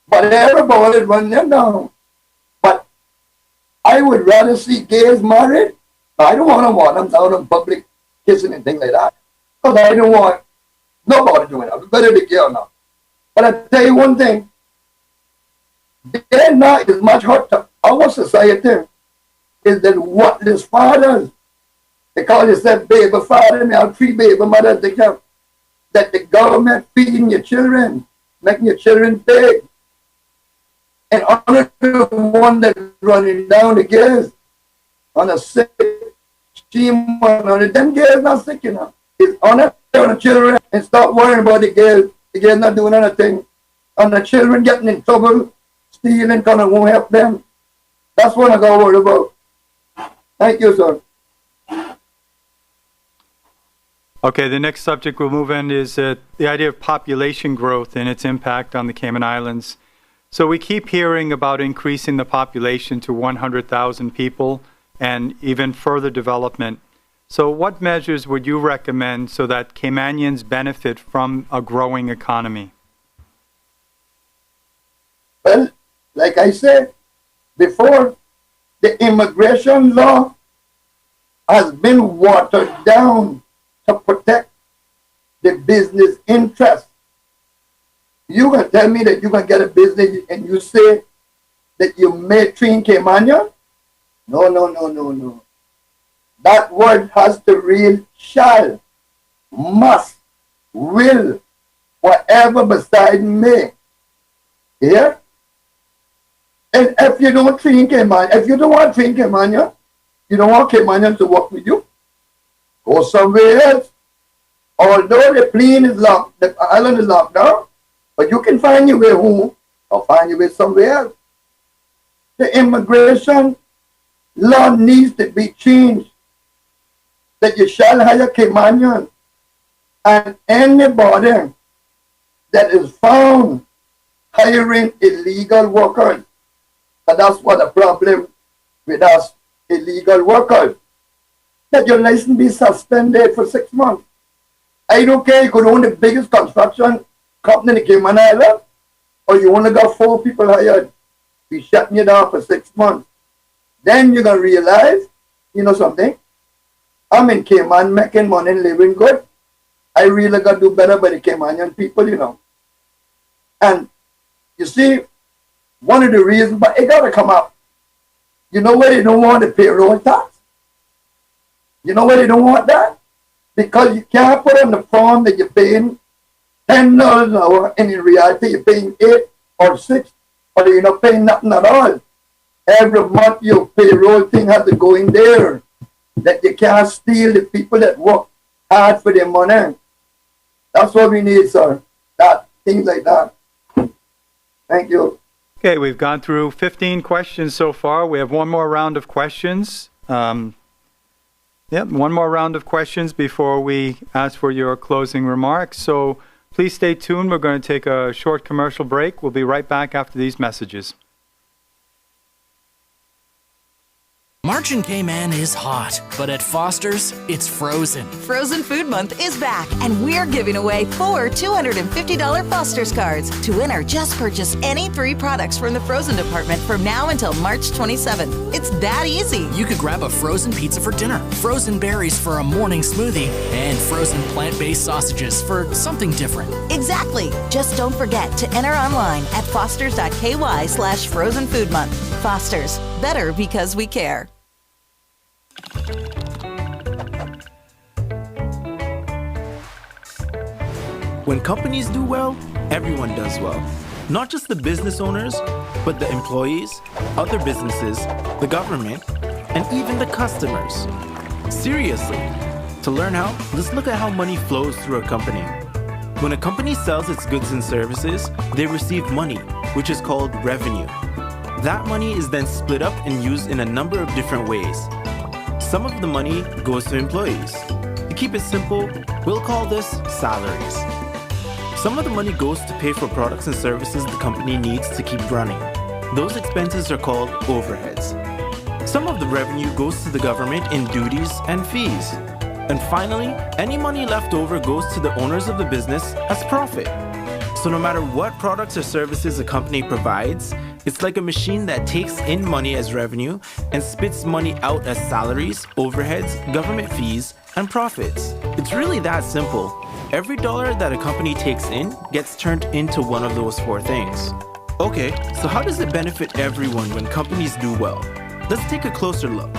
But everybody run them down. But I would rather see gays married. I don't want them out in public kissing and things like that. Because I don't want nobody doing that. Whether they gay or not. But I tell you one thing. They're not as much hurt to our society is that worthless fathers. They call themselves baby father and they have 3 baby mothers. They have that the government feeding your children, making your children big. And honor the one that's running down the gas on a sick steam on it. Them gas not sick, you know. It's honor the children and stop worrying about the gas. The gas not doing anything. And the children getting in trouble, stealing, kind of won't help them. That's what I got worried about. Thank you, sir. Okay, the next subject we'll move in is the idea of population growth and its impact on the Cayman Islands. So we keep hearing about increasing the population to 100,000 people and even further development. So what measures would you recommend so that Caymanians benefit from a growing economy? Well, like I said before, the immigration law has been watered down to protect the business interests. You can tell me that you can get a business and you say that you may train Caymanian? No. That word has to read shall, must, will, whatever beside may. Yeah? And if you don't train Cayman, if you don't want to train Caymanian, you don't want Caymanian to work with you, go somewhere else. Although the plane is locked, the island is locked down, but you can find your way home or find your way somewhere else. The immigration law needs to be changed. That you shall hire Caymanian, and anybody that is found hiring illegal workers, and that's what the problem with us, illegal workers, that your license be suspended for 6 months. I don't care, you could own the biggest construction company in the Cayman Islands, or you only got 4 people hired, be shutting you down for 6 months. Then you're going to realize, you know something, I'm in Cayman making money and living good. I really got to do better by the Caymanian people, you know. And you see, one of the reasons, but it got to come up. You know why they don't want the payroll tax? You know why they don't want that? Because you can't put on the form that you're paying $10 an hour, and in reality you're paying 8 or 6, or you're not paying nothing at all. Every month your payroll thing has to go in there. That you can't steal the people that work hard for their money. That's what we need, sir. That, things like that. Thank you. Okay, we've gone through 15 questions so far. We have one more round of questions. One more round of questions before we ask for your closing remarks. So please stay tuned. We're going to take a short commercial break. We'll be right back after these messages. March in Cayman is hot, but at Foster's, it's frozen. Frozen Food Month is back, and we're giving away 4 $250 Foster's cards. To enter, just purchase any 3 products from the frozen department from now until March 27th. It's that easy. You could grab a frozen pizza for dinner, frozen berries for a morning smoothie, and frozen plant-based sausages for something different. Exactly. Just don't forget to enter online at fosters.ky/frozen food month. Foster's, better because we care. When companies do well, everyone does well. Not just the business owners, but the employees, other businesses, the government, and even the customers. Seriously. To learn how, let's look at how money flows through a company. When a company sells its goods and services, they receive money, which is called revenue. That money is then split up and used in a number of different ways. Some of the money goes to employees. To keep it simple, we'll call this salaries. Some of the money goes to pay for products and services the company needs to keep running. Those expenses are called overheads. Some of the revenue goes to the government in duties and fees. And finally, any money left over goes to the owners of the business as profit. So no matter what products or services a company provides, it's like a machine that takes in money as revenue and spits money out as salaries, overheads, government fees, and profits. It's really that simple. Every dollar that a company takes in gets turned into one of those 4 things. Okay, so how does it benefit everyone when companies do well? Let's take a closer look.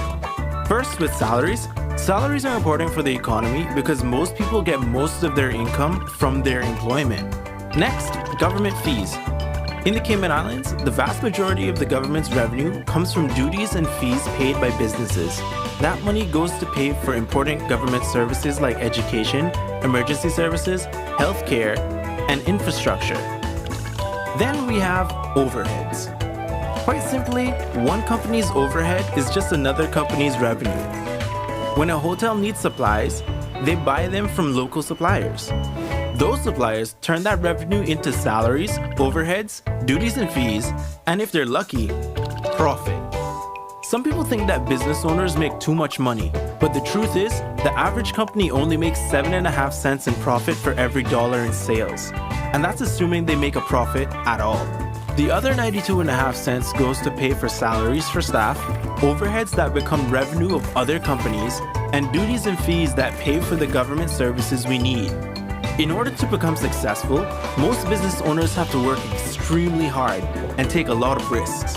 First, with salaries. Salaries are important for the economy because most people get most of their income from their employment. Next, government fees. In the Cayman Islands, the vast majority of the government's revenue comes from duties and fees paid by businesses. That money goes to pay for important government services like education, emergency services, healthcare, and infrastructure. Then we have overheads. Quite simply, one company's overhead is just another company's revenue. When a hotel needs supplies, they buy them from local suppliers. Those suppliers turn that revenue into salaries, overheads, duties and fees, and if they're lucky, profit. Some people think that business owners make too much money, but the truth is, the average company only makes 7.5 cents in profit for every dollar in sales. And that's assuming they make a profit at all. The other 92.5 cents goes to pay for salaries for staff, overheads that become revenue of other companies, and duties and fees that pay for the government services we need. In order to become successful, most business owners have to work extremely hard and take a lot of risks.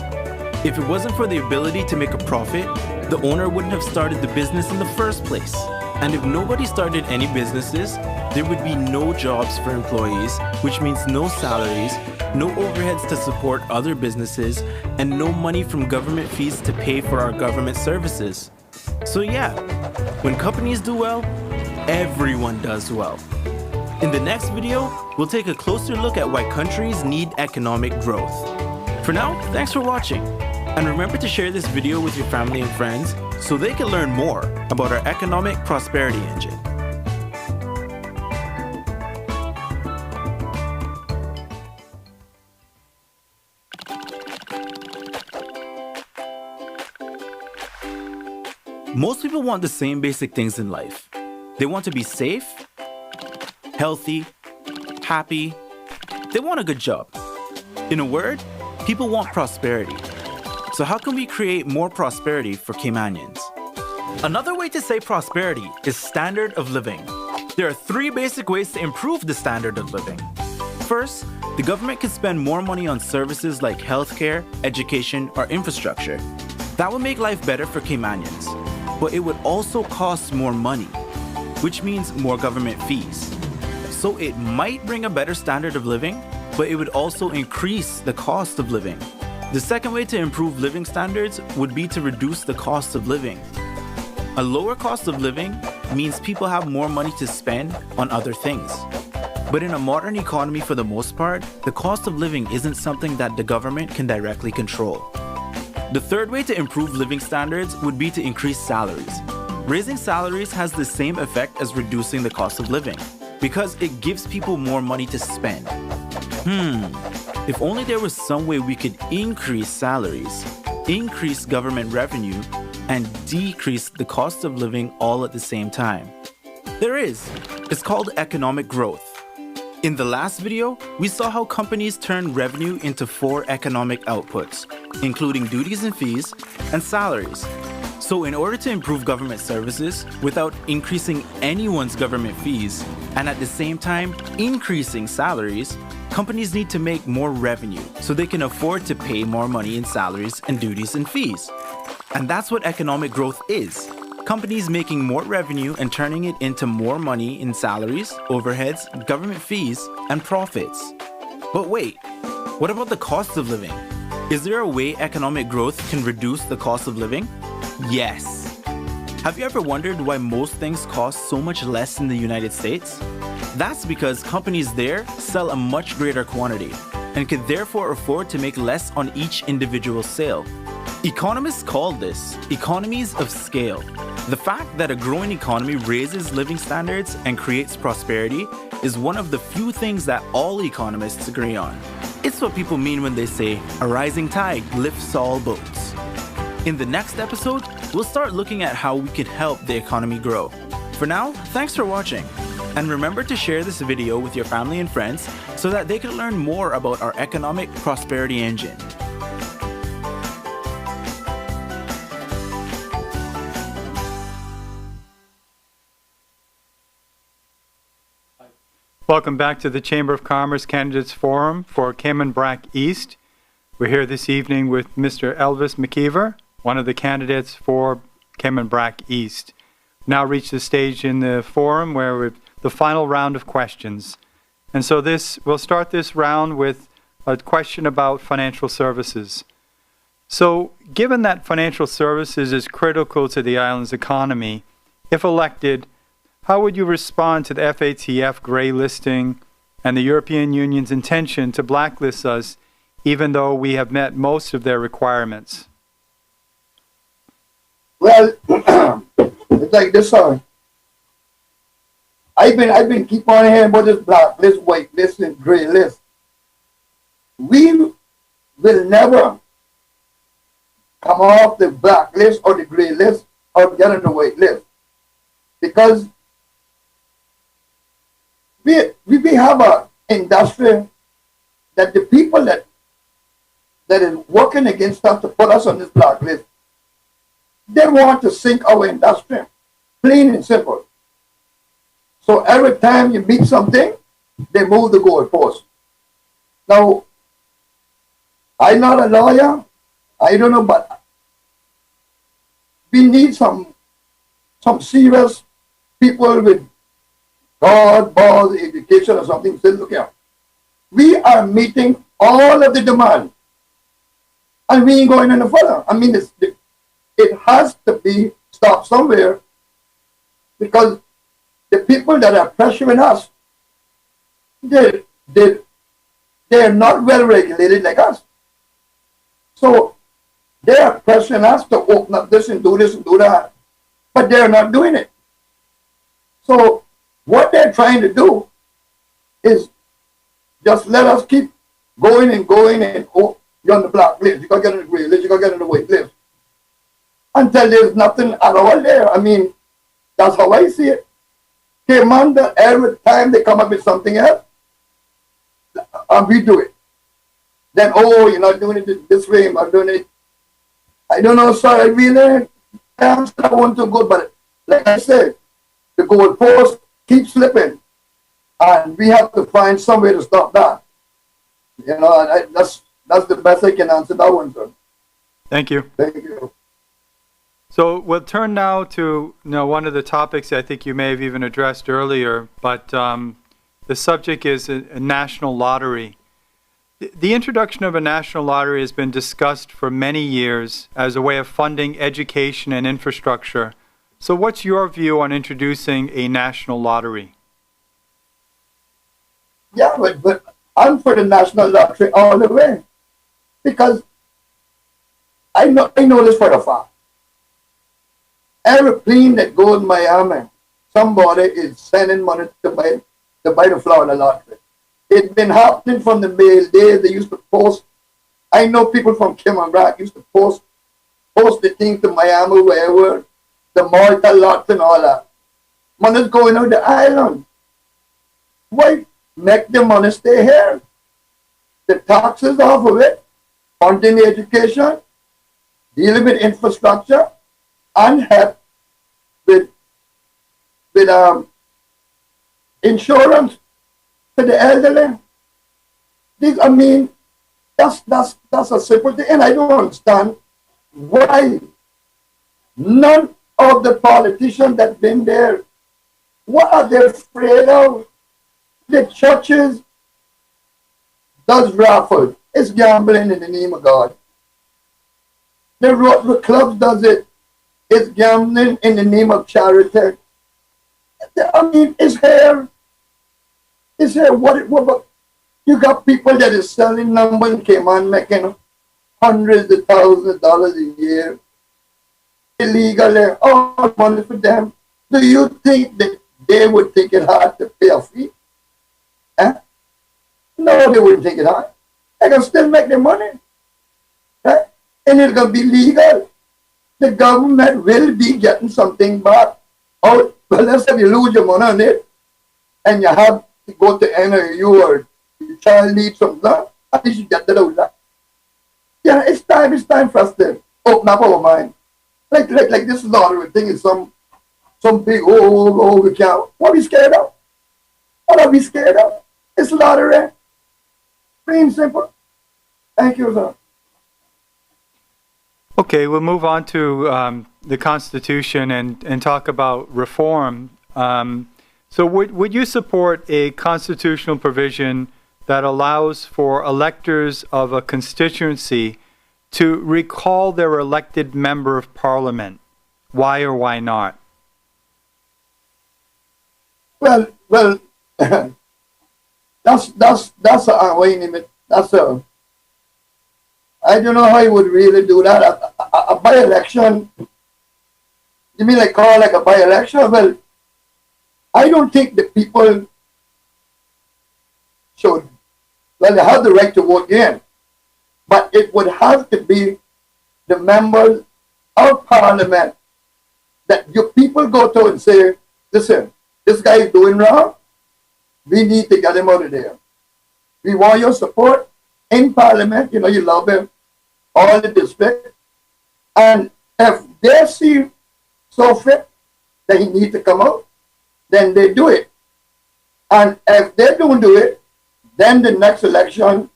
If it wasn't for the ability to make a profit, the owner wouldn't have started the business in the first place. And if nobody started any businesses, there would be no jobs for employees, which means no salaries, no overheads to support other businesses, and no money from government fees to pay for our government services. So yeah, when companies do well, everyone does well. In the next video, we'll take a closer look at why countries need economic growth. For now, thanks for watching. And remember to share this video with your family and friends so they can learn more about our economic prosperity engine. Most people want the same basic things in life. They want to be safe, healthy, happy. They want a good job. In a word, people want prosperity. So how can we create more prosperity for Caymanians? Another way to say prosperity is standard of living. There are 3 basic ways to improve the standard of living. First, the government can spend more money on services like healthcare, education, or infrastructure. That would make life better for Caymanians. But it would also cost more money, which means more government fees. So it might bring a better standard of living, but it would also increase the cost of living. The second way to improve living standards would be to reduce the cost of living. A lower cost of living means people have more money to spend on other things. But in a modern economy, for the most part, the cost of living isn't something that the government can directly control. The third way to improve living standards would be to increase salaries. Raising salaries has the same effect as reducing the cost of living, because it gives people more money to spend. If only there was some way we could increase salaries, increase government revenue, and decrease the cost of living all at the same time? There is. It's called economic growth. In the last video, we saw how companies turn revenue into 4 economic outputs, including duties and fees and salaries. So in order to improve government services without increasing anyone's government fees, and at the same time increasing salaries, companies need to make more revenue so they can afford to pay more money in salaries and duties and fees. And that's what economic growth is. Companies making more revenue and turning it into more money in salaries, overheads, government fees, and profits. But wait, what about the cost of living? Is there a way economic growth can reduce the cost of living? Yes. Have you ever wondered why most things cost so much less in the United States? That's because companies there sell a much greater quantity and can therefore afford to make less on each individual sale. Economists call this economies of scale. The fact that a growing economy raises living standards and creates prosperity is one of the few things that all economists agree on. It's what people mean when they say, a rising tide lifts all boats. In the next episode, we'll start looking at how we can help the economy grow. For now, thanks for watching. And remember to share this video with your family and friends so that they can learn more about our economic prosperity engine. Welcome back to the Chamber of Commerce Candidates Forum for Cayman Brac East. We're here this evening with Mr. Elvis McKeever, one of the candidates for Cayman Brac East. Now reached the stage in the forum where we're the final round of questions. And so we'll start this round with a question about financial services. So given that financial services is critical to the island's economy, if elected, how would you respond to the FATF gray listing and the European Union's intention to blacklist us even though we have met most of their requirements? Well, it's like this, sir. I've been keep on hearing about this black list, white list, and gray list. We will never come off the black list or the gray list or get on the white list because we have an industry that the people that is working against us to put us on this black list, they want to sink our industry, plain and simple. So every time you meet something, they move the goalpost. Now, I'm not a lawyer, I don't know, but we need some serious people with God, balls, education or something. Say, look here, we are meeting all of the demand and we ain't going any further. I mean, it has to be stopped somewhere because the people that are pressuring us, they're not well regulated like us. So they are pressuring us to open up this and do that, but they're not doing it. So what they're trying to do is just let us keep going and oh, you're on the black list, you gotta get on the gray list, you gotta get on the white list. Until there's nothing at all there. I mean, that's how I see it. Cayman, every time they come up with something else, and we do it. Then, oh, you're not doing it this way, I'm not doing it. I don't know, sir, I really I want to go, but like I said, the goalpost keeps slipping, and we have to find some way to stop that. You know, and that's the best I can answer that one, sir. Thank you. Thank you. So we'll turn now to one of the topics I think you may have even addressed earlier, but the subject is a national lottery. The introduction of a national lottery has been discussed for many years as a way of funding education and infrastructure. So what's your view on introducing a national lottery? Yeah, but I'm for the national lottery all the way because I know this for a fact. Every plane that goes to Miami, somebody is sending money to buy the Florida lottery. It's been happening from the mail days. They used to post. I know people from Cayman Brac used to post post the thing to Miami, wherever, the Malta lots and all that. Money's going out the island. Why make the money stay here? The taxes off of it, funding education, dealing with infrastructure, and help with insurance for the elderly. I mean, that's a simple thing, and I don't understand why none of the politicians that been there, what are they afraid of? The churches does raffle. It's gambling in the name of God. The Rotary Club does it. It's gambling in the name of charity. I mean, it's here. It's here. What you got people that is selling numbers in Cayman making hundreds of thousands of dollars a year illegally. All money for them. Do you think that they would think it hard to pay a fee? No, they wouldn't think it hard. They can still make their money. Right? And it's going to be legal. The government will be getting something back. Oh, well, let's say you lose your money on it and you have to go to NIU or your child needs something, at least you get that out. Yeah, it's time for us to open up our mind. Like this is not a thing, it's some big, we can't. What are we scared of? What are we scared of? It's lottery. Plain and simple. Thank you, sir. Okay, we'll move on to the Constitution and talk about reform. So would you support a constitutional provision that allows for electors of a constituency to recall their elected member of parliament? Why or why not? Well, that's wait a minute. I don't know how you would really do that. A by-election, you mean like call like a by-election? Well, I don't think the people should, well, they have the right to vote again, but it would have to be the members of parliament that your people go to and say, listen, this guy is doing wrong. We need to get him out of there. We want your support in parliament. You know, you love him, all the district. And if they see so fit that he needs to come out, then they do it. And if they don't do it, then the next election,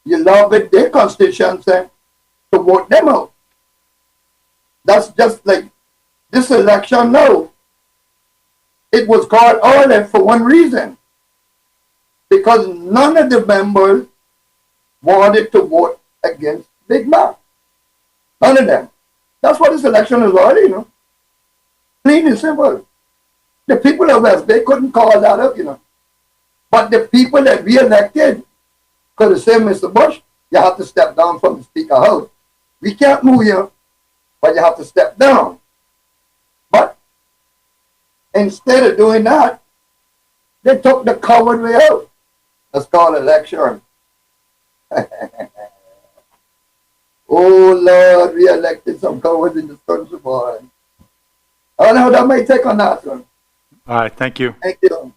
you love it, their constituency, to vote them out. That's just like this election now. It was called early for one reason. Because none of the members wanted to vote against Big Mac. None of them. That's what this election is all, you know. Plain and simple. The people of West Bay couldn't call that up, you know. But the people that we elected could have said, Mr. Bush, you have to step down from the Speaker House. We can't move you, but you have to step down. But instead of doing that, they took the coward way out. That's called election. Oh Lord, we elected some cowards in this country, boy. I don't know how that might take on that one. All right, thank you. Thank you.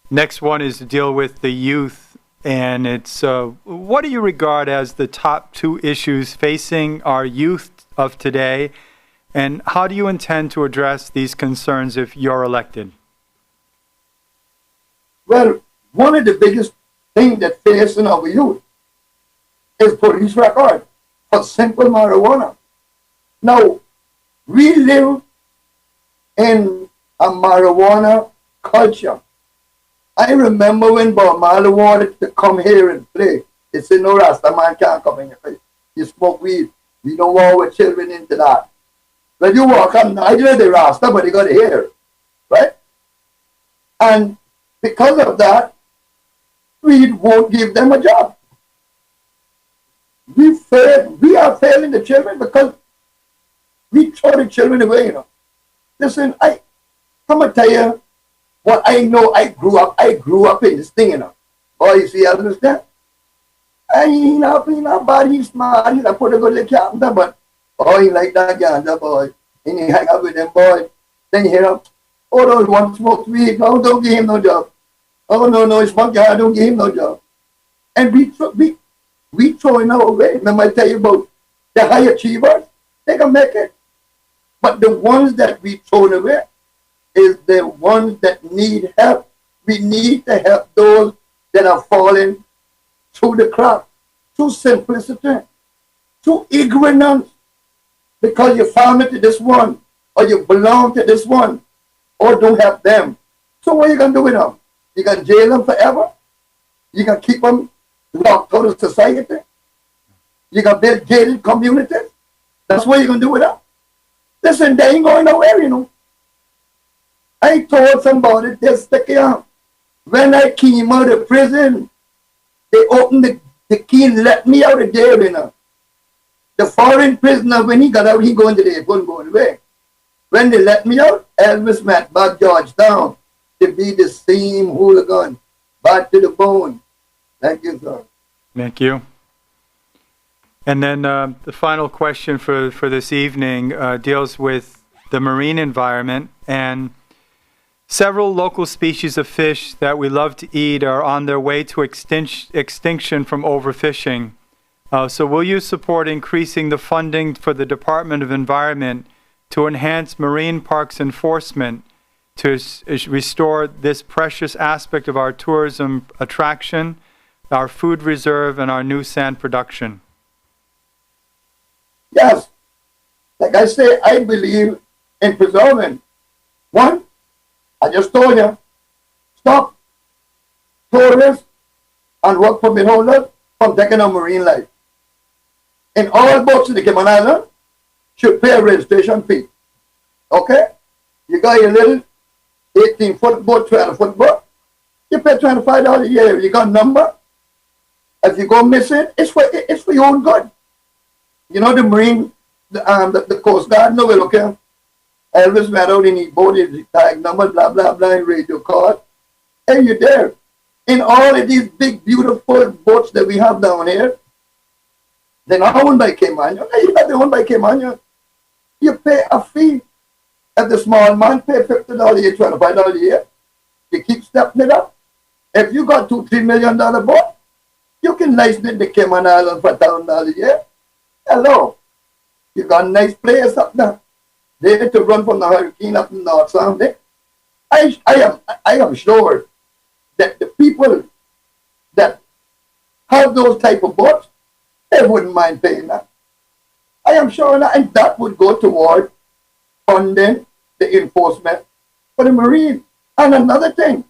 Next one is to deal with the youth, and it's what do you regard as the top two issues facing our youth of today, and how do you intend to address these concerns if you're elected? Well, one of the biggest things that facing our youth is police record for simple marijuana. Now, we live in a marijuana culture. I remember when Bob Marley wanted to come here and play. He said, no, Rasta man can't come in here. You smoke weed. We don't want our children into that. When you walk on, I know the Rasta, but you got to hear, right? And because of that, we won't give them a job. We are failing the children because we throw the children away, you know. Listen, I'm gonna tell you what I know. I grew up in this thing, you know. Oh, you see, I understand. And he not bad, he's smart, he's a pretty good little captain, but oh, he like that ganja boy. And he hang out with them boy. Then you hear him, oh, those one smoke weed, no, don't give him no job. Oh, no, he smoke jar, don't give him no job. And we throwing our way. Remember I tell you about the high achievers? They can make it. But the ones that we throw away is the ones that need help. We need to help those that are falling through the cracks, through simplicity, through ignorance, because you family to this one, or you belong to this one, or don't help them. So what are you going to do with them? You going to jail them forever? You going to keep them locked out of society? You going to build gated communities? That's what you're going to do with them? Listen, they ain't going nowhere, you know. I told somebody this, when I came out of prison, they opened the key and let me out of jail, you know. The foreign prisoner, when he got out, he going to the airport, going away. When they let me out, Elvis met back Georgetown to be the same hooligan, back to the bone. Thank you, sir. Thank you. And then the final question for this evening deals with the marine environment. And several local species of fish that we love to eat are on their way to extinction from overfishing. So will you support increasing the funding for the Department of Environment to enhance marine parks enforcement to restore this precious aspect of our tourism attraction, our food reserve, and our new sand production? Yes. Like I say, I believe in preserving. One, I just told you, stop tourists and work permit holders from taking on marine life. In all boats in the Cayman Islands, should pay a registration fee. Okay? You got your little 18-foot boat, 12-foot boat, you pay $25 a year. You got a number. If you go missing, it's for your own good. You know the Marine, the Coast Guard know it, okay? Elvis went out in his boat, his tag number, blah, blah, blah, radio card. And you're there. In all of these big, beautiful boats that we have down here, they're not owned by Cayman. You got them owned by Cayman. You pay a fee. If the small man pay $50 a year, $25 a year, you keep stepping it up. If you got $2-3 million boat, you can license it to Cayman Islands for $1,000 a year. Hello. You got a nice place up there. They need to run from the hurricane up in the North Sound. I am sure that the people that have those type of boats, they wouldn't mind paying that. I am sure that, and that would go toward funding the enforcement for the Marine. And another thing,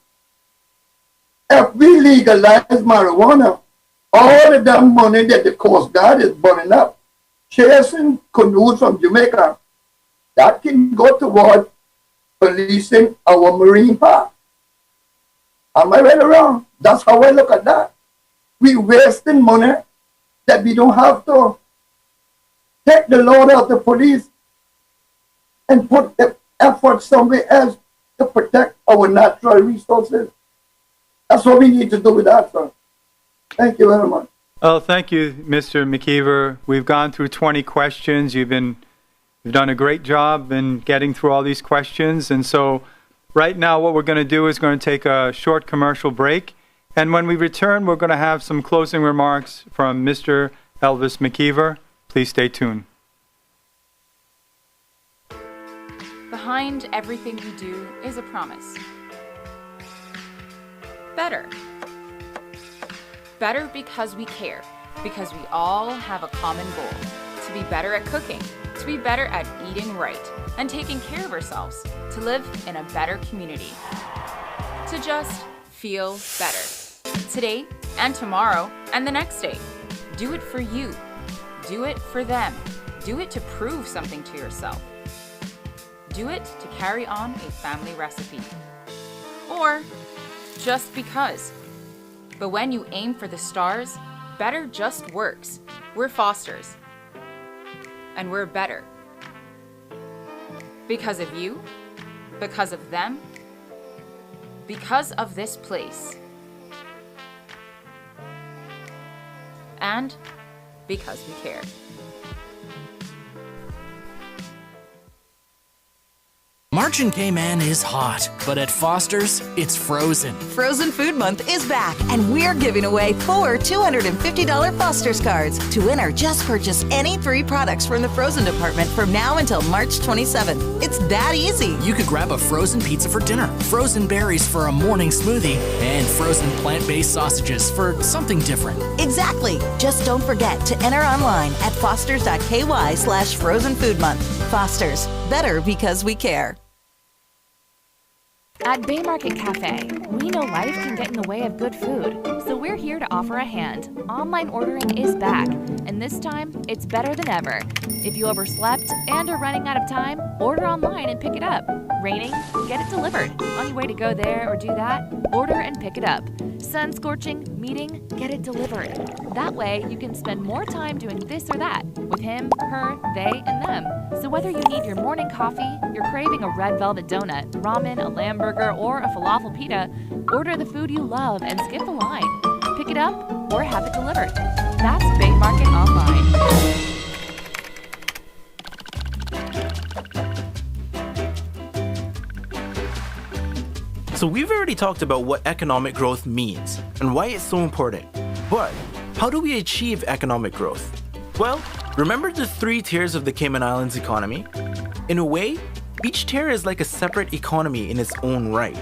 if we legalize marijuana, all of that money that the Coast Guard is burning up, chasing canoes from Jamaica, that can go toward policing our marine park. Am I right or wrong? That's how I look at that. We're wasting money that we don't have to. Take the load of the police and put the effort somewhere else to protect our natural resources. That's what we need to do with that, sir. Thank you very much. Oh, thank you, Mr. McKeever. We've gone through 20 questions. You've done a great job in getting through all these questions. And so right now what we're going to do is going to take a short commercial break. And when we return, we're going to have some closing remarks from Mr. Elvis McKeever. Please stay tuned. Behind everything we do is a promise. Better. Better because we care, because we all have a common goal, to be better at cooking, to be better at eating right, and taking care of ourselves, to live in a better community, to just feel better. Today and tomorrow and the next day. Do it for you. Do it for them. Do it to prove something to yourself. Do it to carry on a family recipe. Or just because. But when you aim for the stars, better just works. We're Fosters. And we're better. Because of you, because of them, because of this place. and because we care. March in Cayman is hot, but at Foster's, it's frozen. Frozen Food Month is back, and we're giving away 4 $250 Foster's cards. To enter, just purchase any 3 products from the frozen department from now until March 27th. It's that easy. You could grab a frozen pizza for dinner, frozen berries for a morning smoothie, and frozen plant-based sausages for something different. Exactly. Just don't forget to enter online at fosters.ky/Frozen Food Month. Foster's, better because we care. At Bay Market Cafe, we know life can get in the way of good food, so we're here to offer a hand. Online ordering is back, and this time, it's better than ever. If you overslept and are running out of time, order online and pick it up. Raining? Get it delivered. On your way to go there or do that, order and pick it up. Sun scorching? Meeting? Get it delivered. That way, you can spend more time doing this or that with him, her, they, and them. So whether you need your morning coffee, you're craving a red velvet donut, ramen, a lamb burger, or a falafel pita, order the food you love and skip the line. Pick it up or have it delivered. That's Bay Market Online. So we've already talked about what economic growth means and why it's so important. But how do we achieve economic growth? Well, remember the 3 tiers of the Cayman Islands economy? In a way, each tier is like a separate economy in its own right.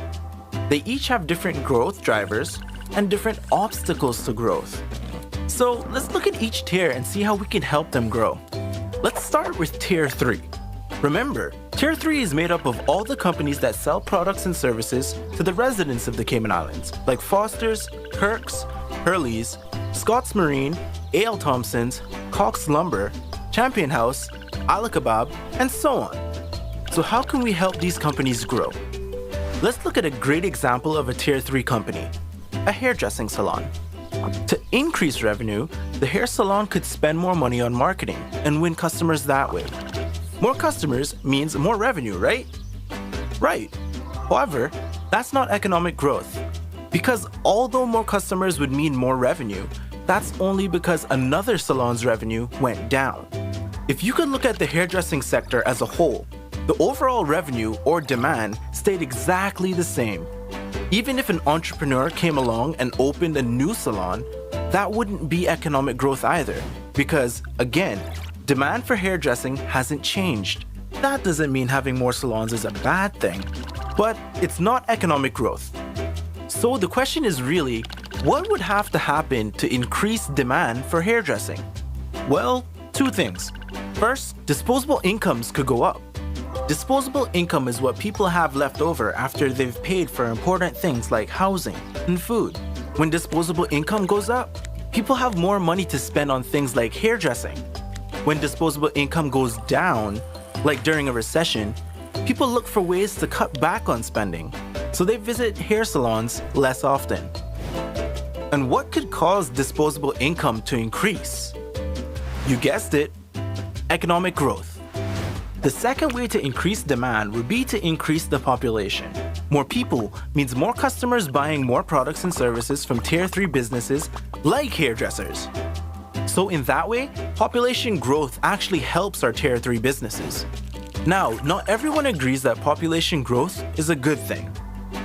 They each have different growth drivers and different obstacles to growth. So let's look at each tier and see how we can help them grow. Let's start with Tier 3. Remember, Tier 3 is made up of all the companies that sell products and services to the residents of the Cayman Islands, like Foster's, Kirk's, Hurley's, Scott's Marine, A.L. Thompson's, Cox Lumber, Champion House, Ala Kebab, and so on. So how can we help these companies grow? Let's look at a great example of a Tier 3 company, a hairdressing salon. To increase revenue, the hair salon could spend more money on marketing and win customers that way. More customers means more revenue, right? Right. However, that's not economic growth. Because although more customers would mean more revenue, that's only because another salon's revenue went down. If you could look at the hairdressing sector as a whole, the overall revenue or demand stayed exactly the same. Even if an entrepreneur came along and opened a new salon, that wouldn't be economic growth either. Because, again, demand for hairdressing hasn't changed. That doesn't mean having more salons is a bad thing, but it's not economic growth. So the question is really, what would have to happen to increase demand for hairdressing? Well, 2 things. First, disposable incomes could go up. Disposable income is what people have left over after they've paid for important things like housing and food. When disposable income goes up, people have more money to spend on things like hairdressing. When disposable income goes down, like during a recession, people look for ways to cut back on spending, so they visit hair salons less often. And what could cause disposable income to increase? You guessed it, economic growth. The second way to increase demand would be to increase the population. More people means more customers buying more products and services from Tier 3 businesses like hairdressers. So in that way, population growth actually helps our Tier 3 businesses. Now, not everyone agrees that population growth is a good thing,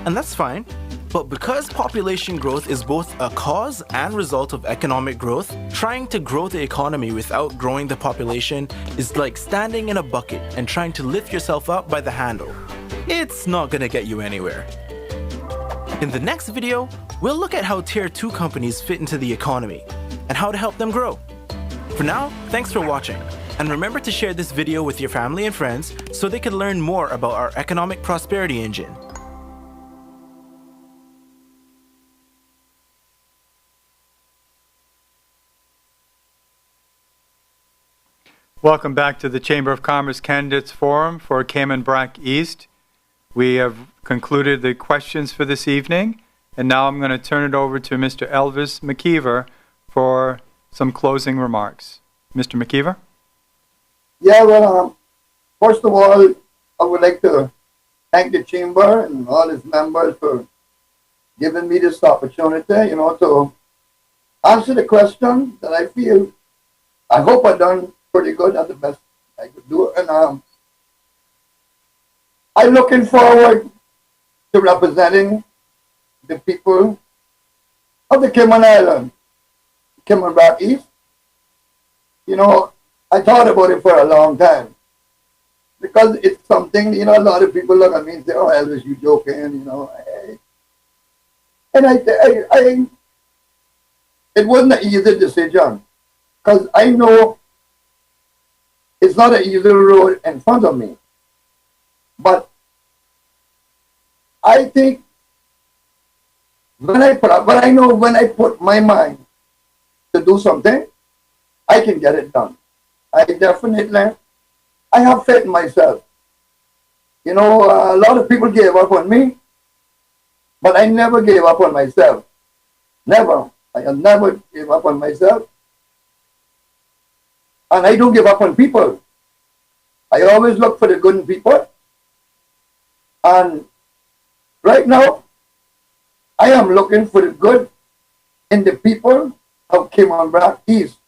and that's fine. But because population growth is both a cause and result of economic growth, trying to grow the economy without growing the population is like standing in a bucket and trying to lift yourself up by the handle. It's not gonna get you anywhere. In the next video, we'll look at how Tier 2 companies fit into the economy and how to help them grow. For now, thanks for watching. And remember to share this video with your family and friends so they can learn more about our economic prosperity engine. Welcome back to the Chamber of Commerce Candidates Forum for Cayman Brac East. We have concluded the questions for this evening, and now I'm going to turn it over to Mr. Elvis McKeever for some closing remarks. Mr. McKeever? Yeah, well, first of all, I would like to thank the Chamber and all its members for giving me this opportunity, to answer the question that I feel. I hope I done pretty good at the best I could do. And I'm looking forward to representing the people of the Cayman Island, Cayman Brac East. You know, I thought about it for a long time because it's something, you know, a lot of people look at me and say, oh, Elvis, you joking, you know. And it wasn't an easy decision because I know it's not an easy road in front of me. But I think when I put my mind to do something, I can get it done. I have faith in myself. You know, a lot of people gave up on me, but I never gave up on myself. Never. I have never gave up on myself. And I don't give up on people. I always look for the good in people. And right now, I am looking for the good in the people of Cayman Brac East.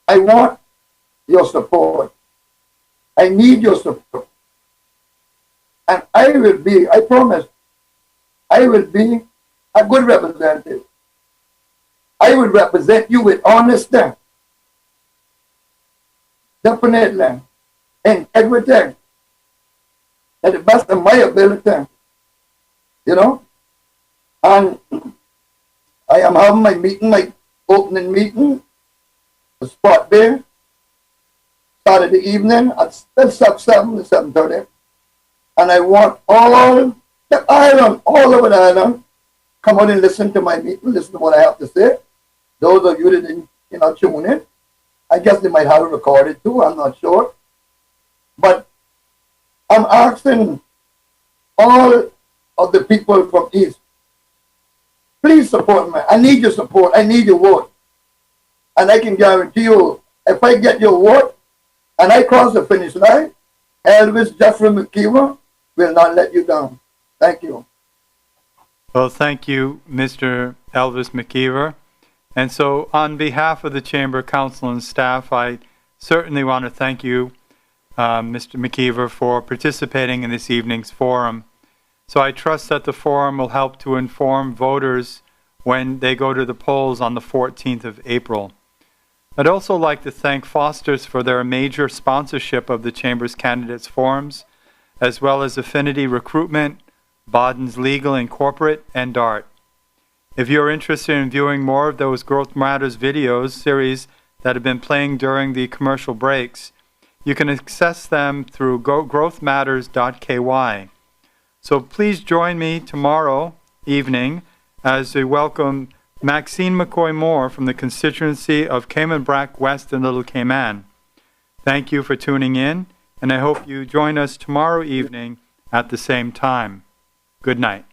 I want your support. I need your support. And I promise, I will be a good representative. I will represent you with honesty. Definitely. And everything. At the best of my ability. You know? And I am having my opening meeting, the spot there, Saturday evening at 7 to 7:30. And I want all the island, all over the island, come out and listen to my meeting, listen to what I have to say. Those of you that didn't, you know, tune in, I guess they might have it recorded too, I'm not sure. But I'm asking all of the people from East, please support me. I need your support. I need your vote. And I can guarantee you, if I get your vote and I cross the finish line, Elvis Jeffrey McKeever will not let you down. Thank you. Well, thank you, Mr. Elvis McKeever. And so on behalf of the Chamber Council and staff, I certainly want to thank you, Mr. McKeever, for participating in this evening's forum. So I trust that the forum will help to inform voters when they go to the polls on the 14th of April. I'd also like to thank Foster's for their major sponsorship of the Chamber's candidates forums, as well as Affinity Recruitment, Boden's Legal and Corporate, and DART. If you're interested in viewing more of those Growth Matters videos series that have been playing during the commercial breaks, you can access them through growthmatters.ky. So please join me tomorrow evening as we welcome Maxine McCoy-Moore from the constituency of Cayman Brac West and Little Cayman. Thank you for tuning in, and I hope you join us tomorrow evening at the same time. Good night.